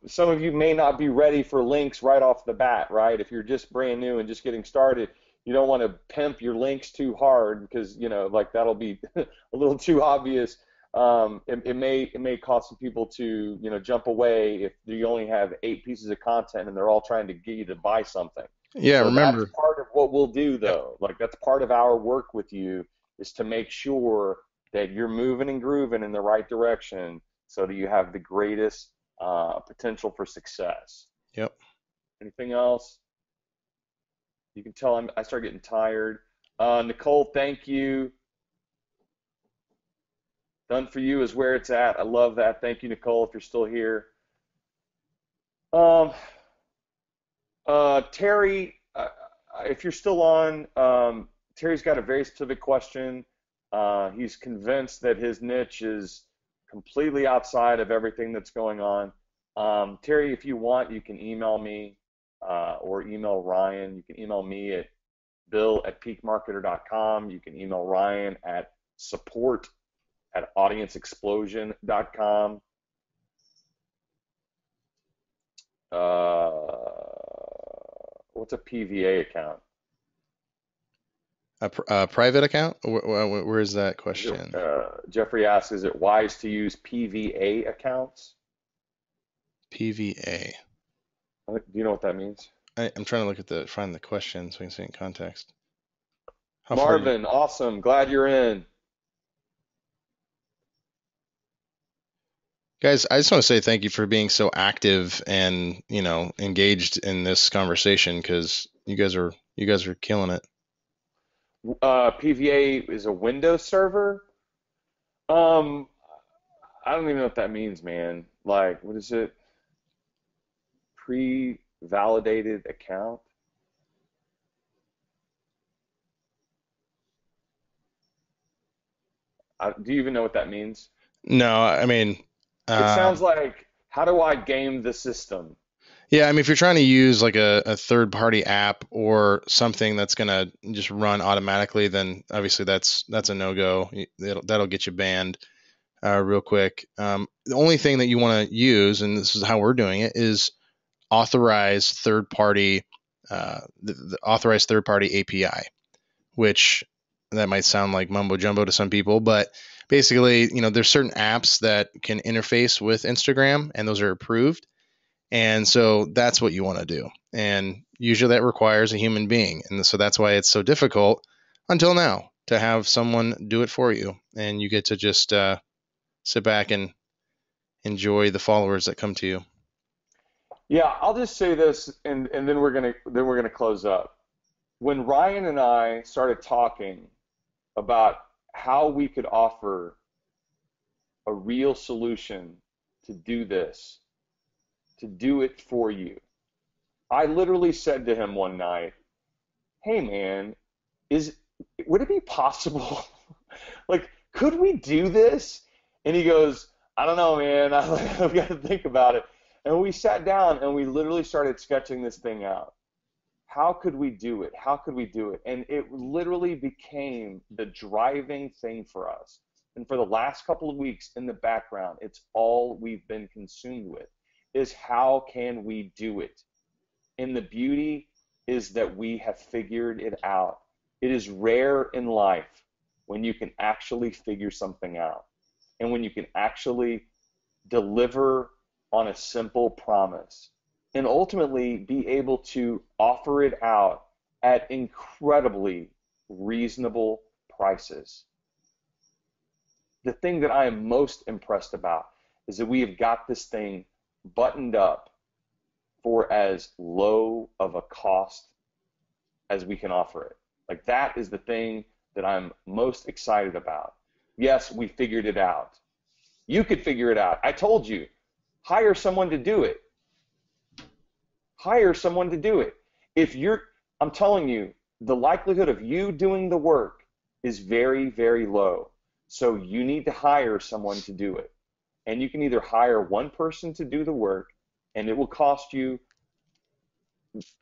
C: some of you may not be ready for links right off the bat, right? If you're just brand new and just getting started, you don't want to pimp your links too hard because, like that'll be a little too obvious. It may cause some people to, jump away if you only have 8 pieces of content and they're all trying to get you to buy something.
B: Yeah,
C: So that's
B: remember.
C: part of what we'll do,
B: Yep.
C: though. Like that's part of our work with you is to make sure that you're moving and grooving in the right direction so that you have the greatest potential for success.
B: Yep.
C: Anything else? You can tell I start getting tired. Nicole, thank you. Done for you is where it's at. I love that. Thank you, Nicole, if you're still here. Um, Terry, if you're still on, Terry's got a very specific question. He's convinced that his niche is completely outside of everything that's going on. Terry, if you want, you can email me or email Ryan. You can email me at bill@peakmarketer.com. You can email Ryan at support@audienceexplosion.com. What's a PVA account?
B: A private account? Where is that question?
C: Jeffrey asks, is it wise to use PVA accounts?
B: PVA.
C: Do you know what that means?
B: I'm trying to find the question so we can see it in context. How far you?
C: Marvin, awesome. Glad you're in.
B: Guys, I just want to say thank you for being so active and, engaged in this conversation because you guys are killing it.
C: PVA is a Windows server. Um, I don't even know what that means, man. Like, what is it? Pre-validated account? Do you even know what that means?
B: No, I mean,
C: It
B: um,
C: sounds like, how do I game the system?
B: yeah, I mean, if you're trying to use like a third party app or something that's gonna just run automatically, then obviously that's a no go. That'll get you banned real quick. The only thing that you want to use, and this is how we're doing it, is authorized third party, the authorized third party API, which that might sound like mumbo jumbo to some people, but basically, there's certain apps that can interface with Instagram, and those are approved. And so that's what you want to do. And usually that requires a human being. And so that's why it's so difficult until now to have someone do it for you. And you get to just sit back and enjoy the followers that come to you.
C: Yeah, I'll just say this, and then we're gonna close up. When Ryan and I started talking about how we could offer a real solution to do this, to do it for you, I literally said to him one night, "Hey man, is would it be possible? Like, could we do this?" And he goes, "I don't know, man. I've got to think about it." And we sat down and we literally started sketching this thing out. How could we do it? How could we do it? And it literally became the driving thing for us. And for the last couple of weeks in the background, it's all we've been consumed with is how can we do it? And the beauty is that we have figured it out. It is rare in life when you can actually figure something out and when you can actually deliver on a simple promise and ultimately be able to offer it out at incredibly reasonable prices. The thing that I am most impressed about is that we have got this thing buttoned up for as low of a cost as we can offer it. Like that is the thing that I'm most excited about. Yes, we figured it out. You could figure it out. I told you, hire someone to do it. Hire someone to do it. If you're, I'm telling you, the likelihood of you doing the work is very, very low. So you need to hire someone to do it. And you can either hire one person to do the work, and it will cost you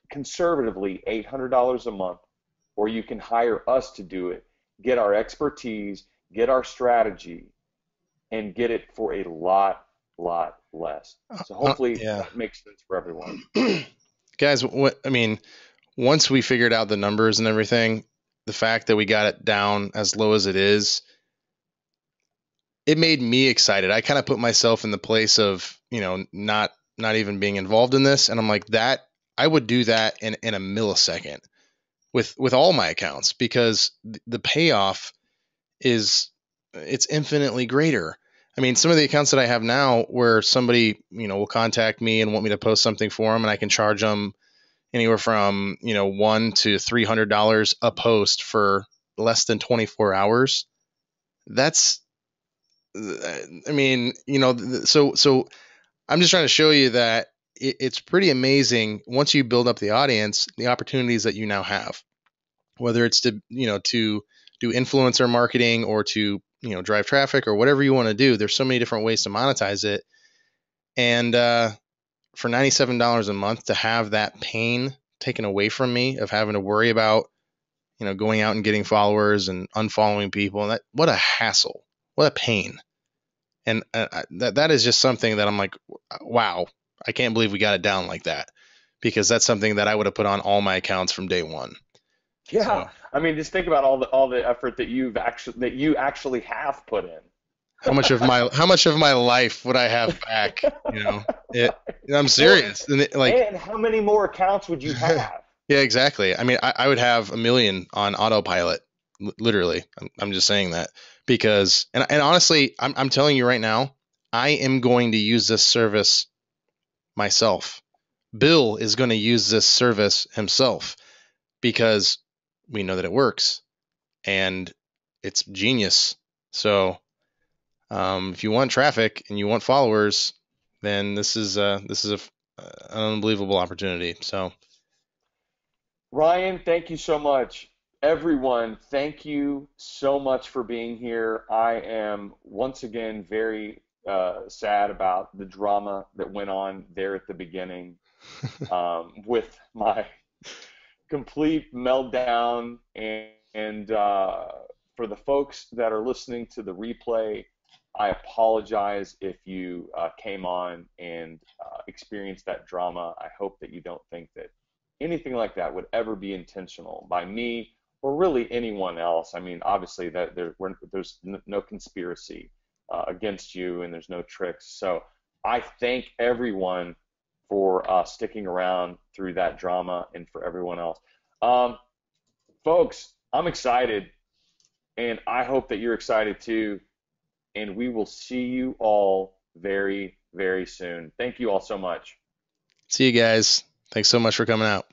C: conservatively $800 a month, or you can hire us to do it, get our expertise, get our strategy, and get it for a lot less. So hopefully
B: Yeah.
C: that makes sense for everyone.
B: Guys, I mean, once we figured out the numbers and everything, the fact that we got it down as low as it is, it made me excited. I kind of put myself in the place of, not even being involved in this. And I'm like, that I would do that in a millisecond with all my accounts because the payoff is it's infinitely greater. I mean, some of the accounts that I have now where somebody, will contact me and want me to post something for them and I can charge them anywhere from, $100 to $300 a post for less than 24 hours. That's, I mean, so I'm just trying to show you that it's pretty amazing once you build up the audience, the opportunities that you now have, whether it's to do influencer marketing or to, drive traffic or whatever you want to do. There's so many different ways to monetize it. And for $97 a month to have that pain taken away from me of having to worry about, going out and getting followers and unfollowing people, and what a hassle, what a pain. And that is just something that I'm like, wow, I can't believe we got it down like that because that's something that I would have put on all my accounts from day one.
C: Yeah,
B: So
C: I mean, just think about all the effort that you actually have put in.
B: how much of my life would I have back? It, I'm
C: Well,
B: serious. And
C: and how many more accounts would you have?
B: yeah, exactly. I mean, I would have a million on autopilot, literally. I'm just saying that because, and honestly, I'm telling you right now, I am going to use this service myself. Bill is going to use this service himself because we know that it works and it's genius. So if you want traffic and you want followers, then this is an unbelievable opportunity. So
C: Ryan, thank you so much. Everyone, thank you so much for being here. I am once again very sad about the drama that went on there at the beginning with my complete meltdown. And for the folks that are listening to the replay, I apologize if you came on and experienced that drama. I hope that you don't think that anything like that would ever be intentional by me or really anyone else. I mean, obviously that there's no conspiracy against you, and there's no tricks. So I thank everyone for sticking around through that drama, and for everyone else. Folks, I'm excited, and I hope that you're excited too. And we will see you all very, very soon. Thank you all so much.
B: see you guys. Thanks so much for coming out.